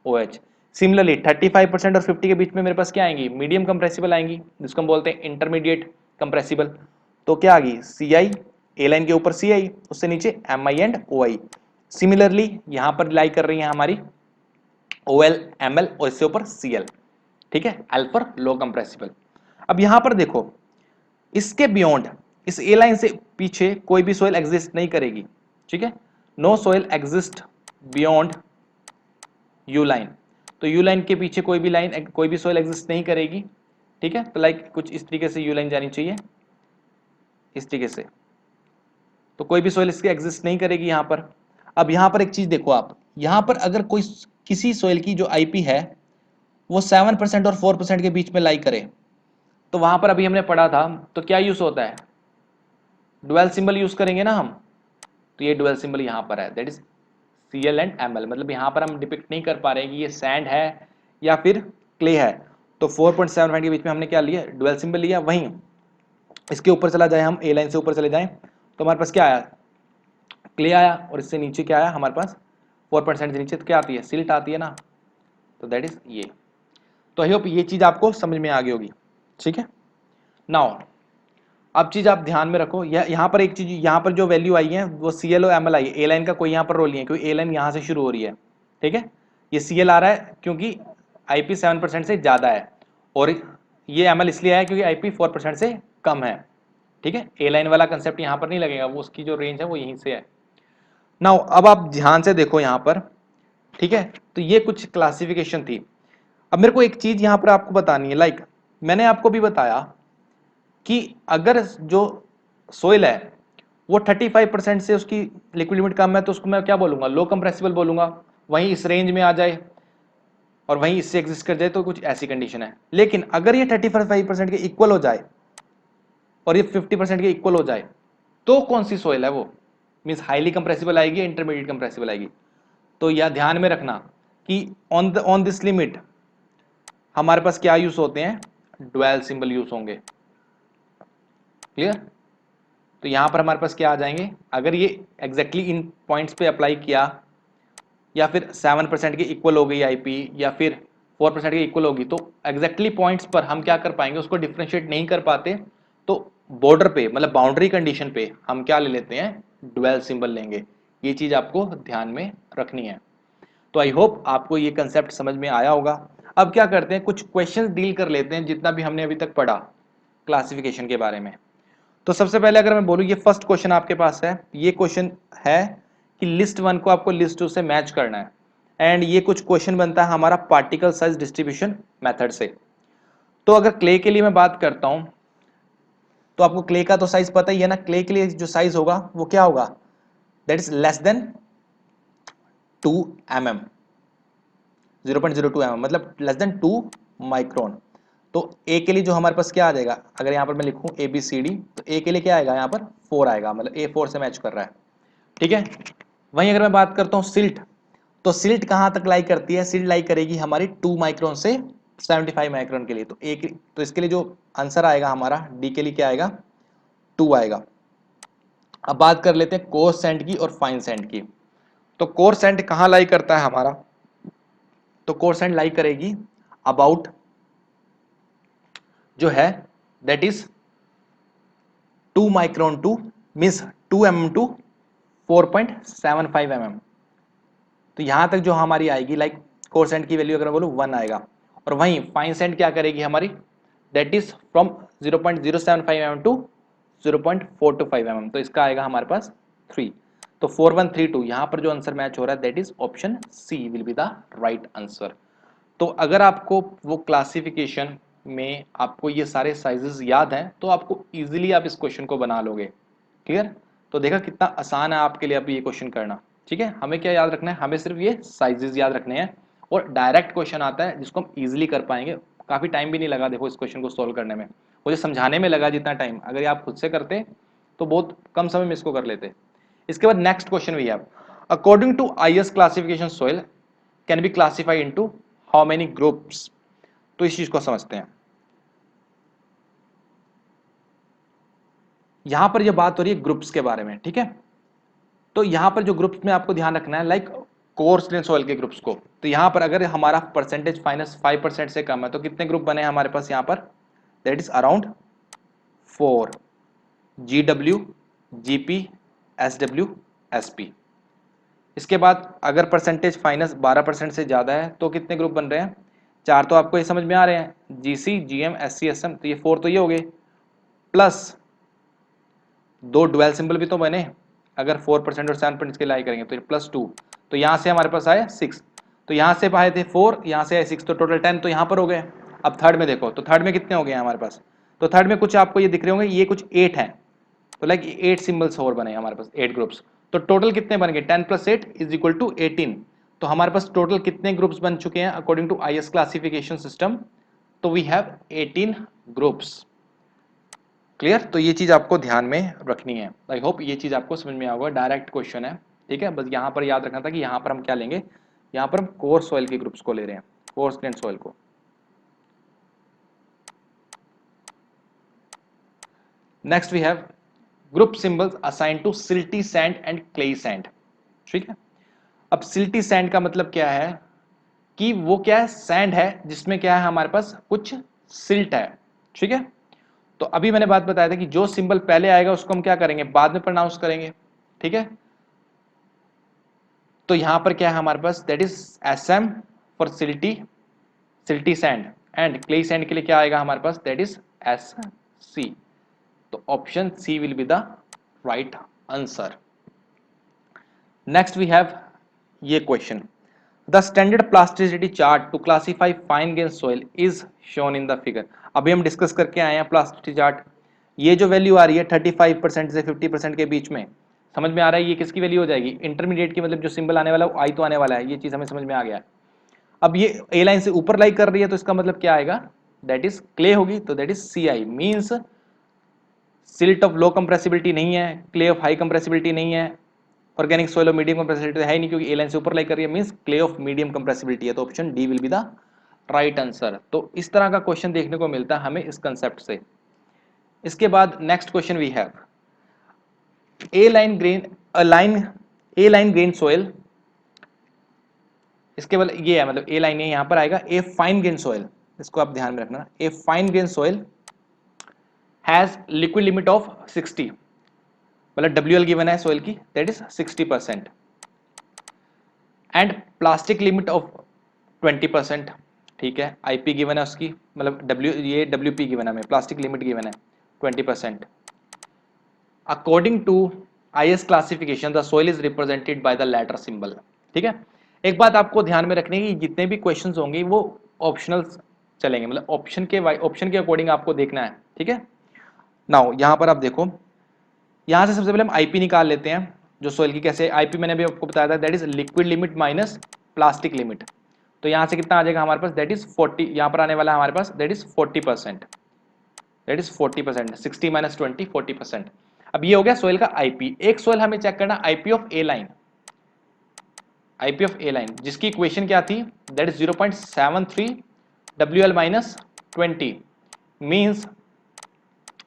OH। Similarly 35% और 50 के बीच में मेरे पास क्या आएंगी, मीडियम कंप्रेसिबल आएंगी, जिसको हम बोलते हैं इंटरमीडिएट कंप्रेसिबल। तो क्या आ गई, CI, ए लाइन के ऊपर CI, उससे नीचे MI एंड OI। सिमिलरली यहां पर लाई कर रही है हमारी OL ML और इससे ऊपर CL, ठीक है, L पर लो कंप्रेसिबल। अब यहां पर देखो, इसके बियॉन्ड, इस ए लाइन से पीछे कोई भी सोइल एग्जिस्ट नहीं करेगी, ठीक है। No soil exist beyond U line. तो यू लाइन के पीछे कोई भी सोइल एग्जिस्ट नहीं करेगी, ठीक है। तो लाइक कुछ इस तरीके से यू लाइन जानी चाहिए, इस तरीके से। तो कोई भी सोइल इसके एग्जिस्ट नहीं करेगी यहां पर। अब यहां पर एक चीज देखो आप, यहां पर अगर कोई किसी सोइल की जो IP है वो 7% और 4% के बीच में लाई करे, तो वहां पर अभी हमने पढ़ा था, तो क्या यूज होता है, डुअल सिंबल यूज करेंगे ना हम। तो ये डुअल सिंबल यहां पर है, that is CL and ML। मतलब यहां पर हम डिपिक्ट नहीं कर पा रहे हैं कि ये सैंड है या फिर क्ले है। तो 4.75 के बीच में हमने क्या लिया, डुअल सिंबल लिया। वहीं इसके ऊपर चला जाए, हम ए लाइन से ऊपर चले जाएं, तो हमारे पास क्या आया, क्ले आया, और इससे नीचे क्या आया हमारे पास, 4% से नीचे तो क्या आती है, सिल्ट आती है ना। तो दैट इज ये। तो आई होप ये चीज आपको समझ में आ गई होगी, ठीक है। नाउ अब चीज आप ध्यान में रखो, यहाँ पर एक चीज, यहाँ पर जो वैल्यू आई है वो CL और ML आई है। ए लाइन का कोई यहाँ पर रोल नहीं है, क्योंकि ए लाइन यहाँ से शुरू हो रही है, ठीक है। ये CL आ रहा है क्योंकि IP 7% से ज्यादा है, और ये ML इसलिए आया क्योंकि IP 4% से कम है, ठीक है। ए लाइन वाला कंसेप्ट यहाँ पर नहीं लगेगा, वो उसकी जो रेंज है वो यहीं से है। नाउ अब आप ध्यान से देखो यहाँ पर, ठीक है। तो ये कुछ क्लासिफिकेशन थी। अब मेरे को एक चीज यहाँ पर आपको बतानी है, लाइक मैंने आपको भी बताया कि अगर जो सोइल है वो 35% से उसकी लिक्विड लिमिट कम है, तो उसको मैं क्या बोलूंगा, लो कंप्रेसिबल बोलूंगा। वहीं इस रेंज में आ जाए और वहीं इससे एग्जिस्ट कर जाए, तो कुछ ऐसी कंडीशन है। लेकिन अगर ये 35% के इक्वल हो जाए और ये 50% के इक्वल हो जाए, तो कौन सी सोइल है वो, मीन्स हाईली कंप्रेसिबल आएगी, इंटरमीडिएट कंप्रेसिबल आएगी। तो यह ध्यान में रखना कि ऑन दिस लिमिट हमारे पास क्या यूज होते हैं, डुअल सिंबल यूज होंगे। क्लियर? तो यहां पर हमारे पास क्या आ जाएंगे, अगर ये एग्जैक्टली इन पॉइंट्स पे अप्लाई किया, या फिर 7% के इक्वल हो गई आईपी, या फिर 4% के इक्वल होगी, तो एग्जैक्टली पॉइंट्स पर हम क्या कर पाएंगे, उसको डिफ्रेंशिएट नहीं कर पाते, तो बॉर्डर पे मतलब बाउंड्री कंडीशन पे हम क्या ले लेते हैं, डुअल सिंबल लेंगे। ये चीज आपको ध्यान में रखनी है। तो आई होप आपको ये कंसेप्ट समझ में आया होगा। अब क्या करते हैं, कुछ क्वेश्चंस डील कर लेते हैं जितना भी हमने अभी तक पढ़ा क्लासिफिकेशन के बारे में। तो सबसे पहले अगर मैं बोलूं, ये फर्स्ट क्वेश्चन आपके पास है, ये क्वेश्चन है कि लिस्ट 1 को आपको लिस्ट 2 से मैच करना है, एंड ये कुछ क्वेश्चन बनता है हमारा पार्टिकल साइज डिस्ट्रीब्यूशन मेथड से। तो अगर क्ले के लिए मैं बात करता हूं, तो आपको क्ले का तो साइज पता ही है ना, क्ले के लिए जो साइज होगा वो क्या होगा, that is less than 2 mm, 0.02 mm, मतलब लेस देन 2 माइक्रोन। तो ए के लिए जो हमारे पास क्या आ जाएगा, अगर यहां पर मैं लिखूं ए बी सी डी, तो ए के लिए क्या आएगा, यहां पर 4 आएगा, मतलब ए 4 से मैच कर रहा है। ठीक है। वहीं अगर मैं बात करता हूं सिल्ट, तो सिल्ट कहां तक लाई करती है, सिल्ट लाई करेगी हमारी 2 माइक्रोन से 75 माइक्रोन के लिए। तो एक, तो इसके लिए जो आंसर आएगा हमारा डी के लिए क्या आएगा, 2 आएगा। अब बात कर लेते हैं कोर्स सैंड की और फाइन सैंड की। तो कोर्स सैंड कहां लाई करता है हमारा, तो कोर्स सैंड लाई करेगी अबाउट जो है that is 2 micron to means 2 mm to 4.75 mm। तो यहां तक जो हमारी आएगी, लाइक कोसेंट की वैल्यू अगर बोलूं 1 आएगा। और वहीं फाइन सेंट क्या करेगी हमारी, that is from 0.075 mm to 0.425 mm। तो इसका आएगा हमारे पास 3। तो 4132 यहां पर जो आंसर मैच हो रहा है, that is option C will be the right answer. तो अगर आपको वो क्लासिफिकेशन में आपको ये सारे साइजेस याद हैं, तो आपको इजीली आप इस क्वेश्चन को बना लोगे। क्लियर? तो देखा कितना आसान है आपके लिए अब ये क्वेश्चन करना। ठीक है, हमें क्या याद रखना है, हमें सिर्फ ये साइजेस याद रखने हैं, और डायरेक्ट क्वेश्चन आता है जिसको हम इजीली कर पाएंगे। काफी टाइम भी नहीं लगा देखो इस क्वेश्चन को सोल्व करने में, मुझे समझाने में लगा जितना टाइम, अगर ये आप खुद से करते तो बहुत कम समय में इसको कर लेते। इसके बाद नेक्स्ट क्वेश्चन भी है, according to IS classification soil can be classified into how many groups. तो इस चीज को समझते हैं। यहां पर यह बात हो रही है ग्रुप्स के बारे में। ठीक है, तो यहां पर जो ग्रुप्स में आपको ध्यान रखना है, लाइक कोर्स ग्रेन सॉइल के ग्रुप्स को, तो यहां पर अगर हमारा परसेंटेज -5% से कम है, तो कितने ग्रुप बने हमारे पास यहां पर, that is around 4, GW, GP, SW, SP। इसके बाद अगर परसेंटेज -12% से ज्यादा है, तो कितने ग्रुप बन रहे हैं, 4 तो आपको ये समझ में आ रहे हैं, GC, GM, SC, SM, तो ये 4 तो ये हो गए, प्लस 2 डुअल सिंबल भी तो बने, अगर 4% और 7% के लाई करेंगे तो +2, तो यहां से हमारे पास आए 6, तो यहां से आए थे 4, यहां से आए 6, तो टोटल 10 तो यहां पर हो गए। अब थर्ड में देखो, तो थर्ड में कितने हो गए हमारे पास, तो थर्ड में कुछ आपको ये दिख रहे होंगे, ये कुछ 8 है, तो लाइक 8 सिंबल्स और बने हमारे पास, 8 ग्रुप्स। तो टोटल कितने बन गए, 10 + 8 = 18। तो हमारे पास टोटल कितने ग्रुप्स बन चुके हैं according to IS classification system, तो वी हैव 18 ग्रुप्स। क्लियर? तो ये चीज आपको ध्यान में रखनी है। आई होप ये चीज आपको समझ में आ होगा, डायरेक्ट क्वेश्चन है। ठीक है, बस यहाँ पर याद रखना था कि यहाँ पर हम क्या लेंगे, यहाँ पर हम कोर्स सॉइल के ग्रुप्स को ले रहे हैं, कोर्स ग्रेन सॉइल को। Next we have group symbols assign to silty sand and clayey sand. ठीक है, अब सिल्टी सैंड का मतलब क्या है, कि वो क्या है, सैंड है जिसमें क्या है हमारे पास कुछ सिल्ट है। ठीक है, तो अभी मैंने बात बताया था कि जो सिंबल पहले आएगा उसको हम क्या करेंगे, बाद में प्रोनाउंस करेंगे। ठीक है, तो यहां पर क्या है हमारे पास, that is SM for silty, silty sand, and clay sand के लिए क्या आएगा हमारे पास, दैट इज SC। तो option C will be the right answer. Next we have ये question, the standard plasticity chart to classify fine grain soil is shown in the figure. अभी हम डिस्कस करके आए हैं प्लास्टिसिटी चार्ट। ये जो value आ रही है 35% से 50% के बीच में, समझ में आ रहा है ये किसकी वैल्यू हो जाएगी, इंटरमीडिएट की, मतलब जो सिंबल आने वाला है वो आई तो आने वाला है, ये चीज हमें समझ में आ गया है। अब ये ए लाइन से ऊपर लाई कर रही है, तो इसका मतलब क्या आएगा, दैट इज क्ले होगी, तो that is CI, means silt of low compressibility नहीं है, क्ले ऑफ हाई कंप्रेसिबिलिटी नहीं है, organic soil of medium compressibility है ही नहीं, क्योंकि ए लाइन से ऊपर लाई कर रही है, means clay of medium compressibility है। तो option D will be the right answer. तो इस तरह का क्वेश्चन देखने को मिलता है हमें इस कंसेप्ट से। इसके बाद next question we have A line grain soil. इसके बाद ये है, मतलब ए लाइन है, यहां पर आएगा ए फाइन ग्रेन सोइल, इसको आप ध्यान में रखना। A fine grain soil has liquid limit of 60, मतलब WL गिवन है सोइल की, that is 60%, and plastic limit of 20%। ठीक है, IP गिवन है उसकी, मतलब ये WP गिवन है हमें, प्लास्टिक लिमिट गिवन है 20%। According to IS classification the soil is represented by the letter symbol. ठीक है, एक बात आपको ध्यान में रखनी है कि जितने भी क्वेश्चंस होंगे वो ऑप्शनल चलेंगे, मतलब ऑप्शन के अकॉर्डिंग आपको देखना है। ठीक है, नाउ यहां पर आप देखो, यहां से सबसे पहले हम IP निकाल लेते हैं जो सोइल की। कैसे IP मैंने भी आपको बताया था, that is liquid limit minus plastic limit. तो यहां से कितना आ जाएगा हमारे पास, दैट इज 40, यहां पर आने वाला है हमारे पास that is 40%, that is 40%, 60 minus 20 40%। अब ये हो गया सोइल का IP। एक सोइल हमें चेक करना IP of A line, IP of A line जिसकी इक्वेशन क्या थी, that is 0.73 WL minus 20 means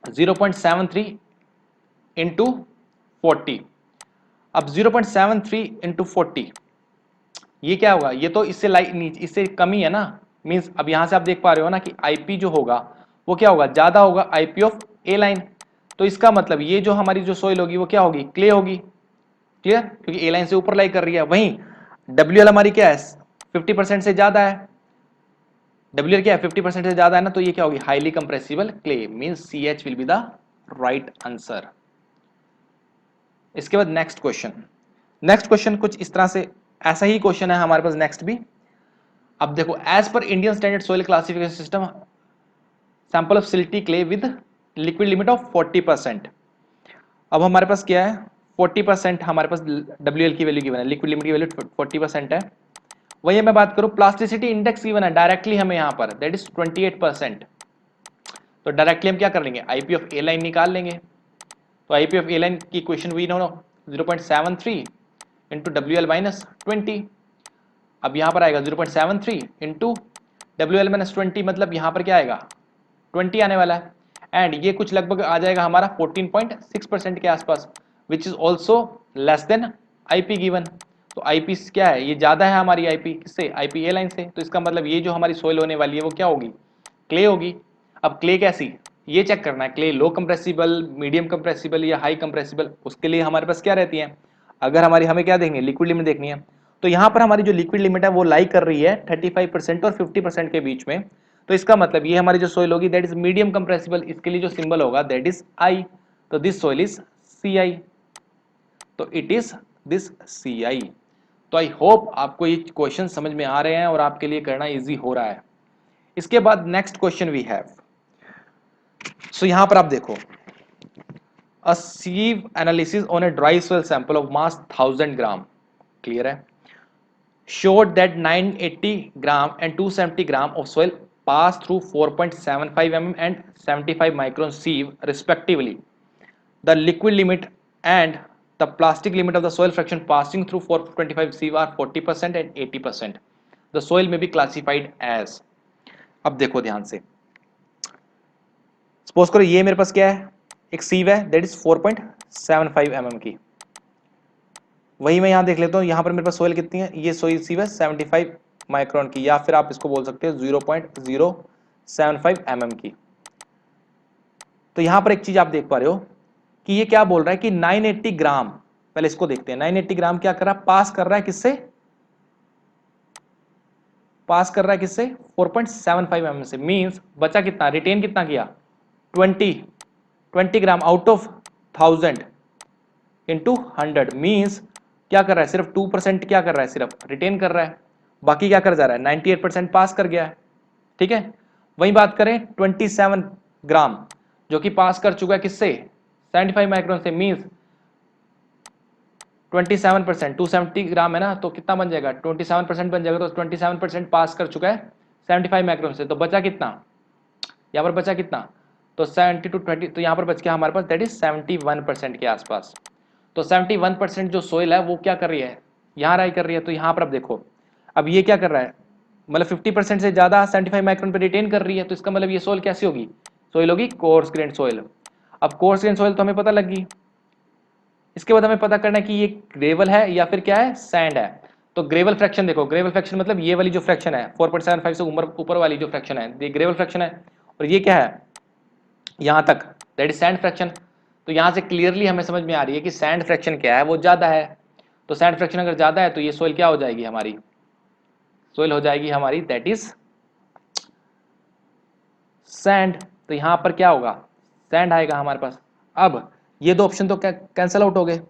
0.73 into 40। अब 0.73 इंटू 40 ये क्या होगा, ये तो इससे इससे कम ही है ना, मीन्स अब यहां से आप देख पा रहे हो ना कि IP जो होगा वो क्या होगा, ज्यादा होगा IP ऑफ ए लाइन। तो इसका मतलब ये जो हमारी जो सोइल होगी वो क्या होगी, क्ले होगी। क्लियर, क्योंकि ए लाइन से ऊपर लाई कर रही है। वहीं WL हमारी क्या है, 50% से ज्यादा है। WL क्या है, 50% से ज्यादा है ना, तो ये क्या होगी, highly compressible clay, means CH will be the right answer. इसके बाद नेक्स्ट क्वेश्चन कुछ इस तरह से, ऐसा ही क्वेश्चन है हमारे पास नेक्स्ट भी। अब देखो, as per Indian standard soil classification system sample of silty clay with liquid limit of 40%। अब हमारे पास क्या है, 40% हमारे पास WL की वैल्यू गिवन है, लिक्विड लिमिट की वैल्यू 40% है। वही मैं बात करूं, प्लास्टिसिटी इंडेक्स गिवन है डायरेक्टली हमें यहां पर, दैट इज 28%। तो डायरेक्टली हम क्या कर लेंगे, IP ऑफ ए लाइन निकाल लेंगे। तो IP ऑफ ए लाइन की equation we know 0.73 into WL minus 20। अब यहां पर आएगा 0.73 इंटू WL माइनस 20, मतलब यहां पर क्या आएगा, 20 आने वाला है। एंड ये कुछ लगभग आ जाएगा हमारा 14.6% के आसपास, which is also less than IP given. तो IP क्या है, ये ज्यादा है हमारी IP किससे, IP ए लाइन से। तो इसका मतलब ये जो हमारी सोइल होने वाली है वो क्या होगी, क्ले होगी। अब क्ले कैसी, ये चेक करना है, clay low compressible, medium compressible या हाई कंप्रेसिबल। उसके लिए हमारे पास क्या रहती है, अगर हमें क्या देखनी है, लिक्विड लिमिट देखनी है। तो यहां पर हमारी जो लिक्विड लिमिट है वो लाई कर रही है 35% और 50% के बीच में। तो इसका मतलब ये हमारी जो सोइल होगी दैट इज मीडियम कंप्रेसिबल, इसके लिए जो सिंबल होगा दैट इज I। तो दिस सोइल इज CI, तो इट इज दिस CI। तो आई होप आपको ये क्वेश्चन समझ में आ रहे हैं और आपके लिए करना इजी हो रहा है। इसके बाद नेक्स्ट क्वेश्चन वी हैव, सो यहां पर आप देखो, अ sieve analysis on a dry soil sample of mass 1000 gram, clear है, showed that 980 gram and 270 gram of soil pass through 4.75 mm and 75 micron sieve respectively. The liquid limit and the plastic limit of the soil fraction passing through 425 sieve are 40% and 80%. The soil may be classified as, अब देखो ध्यान से, suppose करो ये मेरे पास क्या है, एक सीव है दैट इज 4.75 mm की। वही मैं यहां देख लेता हूं, यहां पर मेरे पास सोइल कितनी है, ये सोइल सीव है 75 माइक्रोन की, या फिर आप इसको बोल सकते हो 0.075 mm की। तो यहां पर एक चीज आप देख पा रहे हो कि ये क्या बोल रहा है कि 980 ग्राम, पहले इसको देखते हैं, 980 ग्राम क्या कर रहा है, पास कर रहा है किससे, पास कर रहा है किससे, 4.75 mm से। मींस बचा कितना, रिटेन कितना किया, 20 ग्राम आउट ऑफ 1000 इंटू 100, मीन्स क्या कर रहा है, सिर्फ 2% क्या कर रहा है, सिर्फ रिटेन कर रहा है, बाकी क्या कर जा रहा है, 98% पास कर गया है। ठीक है, वही बात करें 27 ग्राम जो कि पास कर चुका है किससे, 75 माइक्रोन से, मीन्स 27%, 270 ग्राम है ना, तो कितना बन जाएगा, 27% बन जाएगा। तो 27% पास कर चुका है 75 माइक्रोन से, तो बचा कितना, यहाँ पर बचा कितना, तो 70 to 20, तो यहाँ पर बच गया हमारे पास दैट इज 71% के आसपास। तो 71% जो सोइल है वो क्या कर रही है, यहाँ राई कर रही है। तो यहाँ पर अब देखो, अब ये क्या कर रहा है, मतलब 50% से ज़्यादा 75 माइक्रोन पे रिटेन कर रही है, तो इसका मतलब ये सोइल कैसी होगी, सोइल होगी कोर्स ग्रेन्ड सोइल। अब कोर्स ग्रेन्ड सोइल तो हमें पता लग गई। इसके बाद हमें पता करना है कि ये ग्रेवल है या फिर क्या है, सैंड है। तो ग्रेवल फ्रैक्शन देखो, ग्रेवल फ्रैक्शन मतलब ये वाली जो फ्रैक्शन है 4.75 से ऊपर वाली जो फ्रैक्शन है ये ग्रेवल फ्रैक्शन है, और ये क्या है यहाँ तक, दैट इज सैंड फ्रैक्शन। तो यहाँ से क्लियरली हमें समझ में आ रही है कि सैंड फ्रैक्शन क्या है, वो ज़्यादा है। तो सैंड फ्रैक्शन अगर ज़्यादा है तो ये सोइल क्या हो जाएगी हमारी, सोइल हो जाएगी हमारी दैट इज सैंड। तो यहाँ पर क्या होगा, सैंड आएगा हमारे पास। अब ये दो ऑप्शन तो कैंसल आउट हो गए।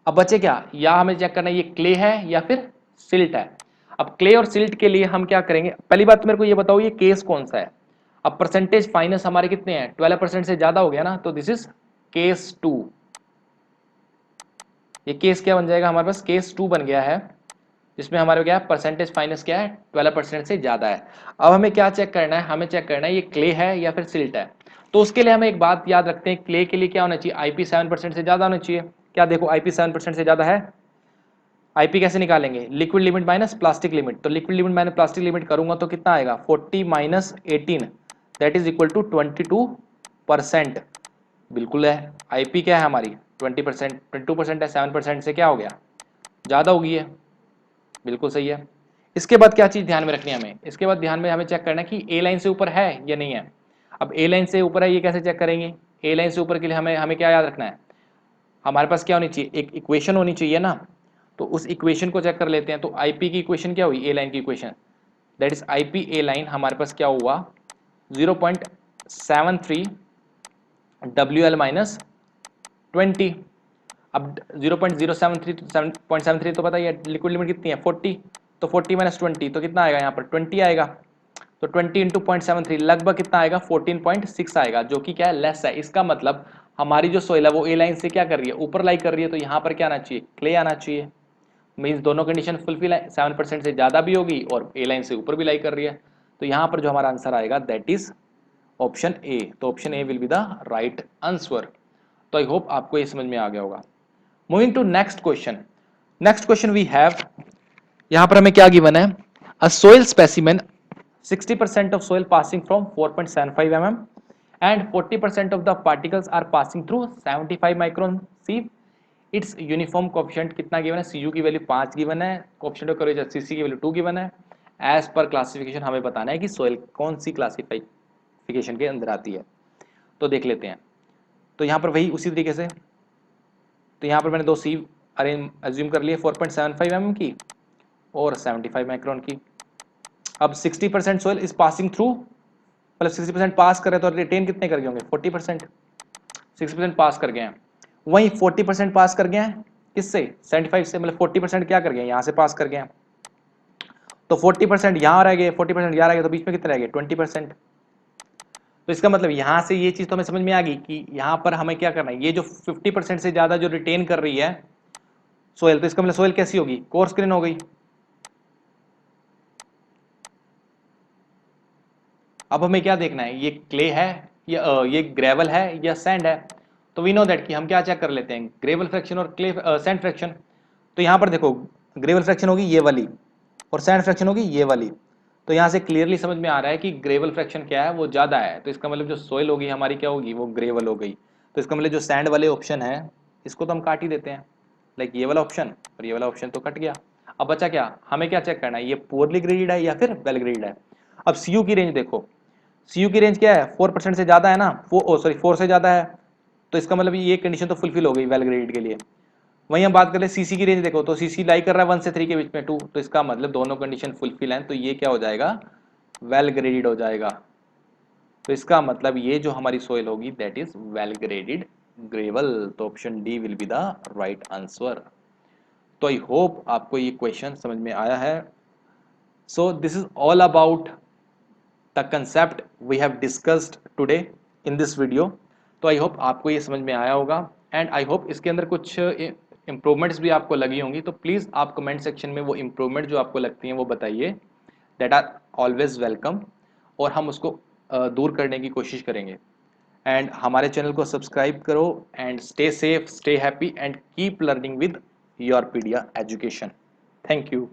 अब बचे क्या, या हमें चेक करना है ये क्ले है या फिर सिल्ट है। अब क्ले और सिल्ट के लिए हम क्या करेंगे, पहली बात तो मेरे को ये बताओ ये केस कौन सा है। अब परसेंटेज फाइनेंस हमारे कितने हैं, 12% से ज्यादा हो गया ना, तो दिस इज केस 2। ये केस क्या बन जाएगा हमारे पास, केस 2 बन गया है, जिसमें हमारे क्या है परसेंटेज फाइनेंस क्या है 12% से ज्यादा है। अब हमें क्या चेक करना है, हमें चेक करना है ये क्ले है या फिर सिल्ट है। तो उसके लिए हमें एक बात याद रखते हैं, क्ले के लिए क्या होना चाहिए, आईपी 7% से ज्यादा होना चाहिए। क्या देखो आईपी 7% से ज्यादा है, आईपी कैसे निकालेंगे, liquid limit minus plastic limit. तो liquid limit minus plastic limit करूंगा तो कितना आएगा 40 minus 18 that is equal to 22%। बिल्कुल है, आईपी क्या है हमारी 20%, 22% है, 7% से क्या हो गया ज़्यादा होगी है, बिल्कुल सही है। इसके बाद क्या चीज़ ध्यान में रखनी है हमें, इसके बाद ध्यान में हमें चेक करना है कि ए लाइन से ऊपर है या नहीं है। अब ए लाइन से ऊपर है ये कैसे चेक करेंगे, ए लाइन से ऊपर के लिए हमें हमें क्या याद रखना है, हमारे पास क्या होनी चाहिए, एक इक्वेशन होनी चाहिए ना। तो उस इक्वेशन को चेक कर लेते हैं। तो आईपी की इक्वेशन क्या हुई, ए लाइन की equation that is IP A line हमारे पास क्या हुआ 0.73 WL माइनस 20। अब 0.073 7.73 तो पता ही है, लिक्विड लिमिट कितनी है 40, तो 40 माइनस 20 तो कितना आएगा यहाँ पर 20 आएगा। तो 20 इंटू 0.73 लगभग कितना आएगा 14.6 आएगा, जो कि क्या है लेस है। इसका मतलब हमारी जो सोइल है वो ए लाइन से क्या कर रही है, ऊपर लाई कर रही है। तो यहाँ पर क्या आना चाहिए, क्ले आना चाहिए। मीन्स दोनों कंडीशन फुलफिल है, 7% से ज़्यादा भी होगी और ए लाइन से ऊपर भी लाई कर रही है। तो यहाँ पर जो हमारा आंसर आएगा दैट इज ऑप्शन ए। तो option A will be the right answer. तो आई होप आपको ये समझ में आ गया होगा। Moving to next question, next question we have, यहाँ पर हमें क्या गिवन है, a soil specimen 60% of soil passing from 4.75 mm and 40% of the particles are passing through 75 micron sieve. It's uniform coefficient कितना गिवन है, सीयू की value 5 given है, coefficient of coverage CC की वैल्यू 2 गिवन है। As per classification हमें बताना है कि सोइल कौन सी क्लासिफिकेशन के अंदर आती है। तो देख लेते हैं। तो यहाँ पर वही उसी तरीके से, तो यहाँ पर मैंने दो सीव अरेंज एज्यूम कर लिए 4.75 mm की और 75 माइक्रोन की। अब 60% सोइल इज पासिंग थ्रू, मतलब 60% पास कर रहे तो रिटेन कितने कर गए होंगे 40%, 60% पास कर गए हैं। वहीं 40% पास कर गए हैं किससे 75 से, मतलब 40% क्या कर गए यहाँ से पास कर गए हैं। तो 40% यहाँ रह गए, 40% यहाँ रह गए, तो बीच में कितने रह गए 20%। तो इसका मतलब यहाँ से ये चीज तो हमें समझ में आ गई कि यहाँ पर हमें क्या करना है, ये जो 50% से ज्यादा जो रिटेन कर रही है सोयल, तो इसका मतलब सोयल कैसी होगी, कोर्स ग्रेन हो गई। अब हमें क्या देखना है, ये क्ले है या ये ग्रेवल है या सैंड है। तो वी नो दैट कि हम क्या चेक कर लेते हैं, ग्रेवल फ्रैक्शन और क्ले सैंड फ्रैक्शन। तो यहाँ पर देखो ग्रेवल फ्रैक्शन होगी ये वाली और सैंड फ्रैक्शन होगी ये वाली। तो यहाँ से क्लियरली समझ में आ रहा है कि ग्रेवल फ्रैक्शन क्या है वो ज़्यादा है। तो इसका मतलब जो सोइल होगी हमारी क्या होगी, वो ग्रेवल हो गई। तो इसका मतलब जो सैंड वाले ऑप्शन है इसको तो हम काट ही देते हैं, लाइक ये वाला ऑप्शन और ये वाला ऑप्शन तो कट गया। अब बचा क्या, हमें क्या चेक करना है, ये पुअरली ग्रेडेड है या फिर वेल ग्रेडेड है। अब सीयू की रेंज देखो, सीयू की रेंज क्या है 4% से ज़्यादा है ना, 4 से ज़्यादा है। तो इसका मतलब ये कंडीशन तो फुलफिल हो गई वेल ग्रेडेड के लिए। वहीं हम बात करें सीसी की रेंज देखो, तो सीसी लाई कर रहा है 1 से 3 के बीच में 2, तो इसका मतलब दोनों कंडीशन फुलफिल हैं, तो ये क्या हो जाएगा वेल ग्रेडेड हो जाएगा। तो इसका मतलब ये जो हमारी सोइल होगी that is well graded gravel. तो option D will be the right answer. तो आई होप आपको ये क्वेश्चन समझ में आया है। So this is all about the concept we have discussed today in this video. तो आई होप आपको ये समझ में आया होगा एंड आई होप इसके अंदर कुछ इम्प्रूवमेंट्स भी आपको लगी होंगी। तो प्लीज़ आप कमेंट सेक्शन में वो इम्प्रूवमेंट जो आपको लगती हैं वो बताइए, दैट आर ऑलवेज वेलकम, और हम उसको दूर करने की कोशिश करेंगे। एंड हमारे चैनल को सब्सक्राइब करो and stay safe, stay happy and keep learning with your Pedia Education. Thank you.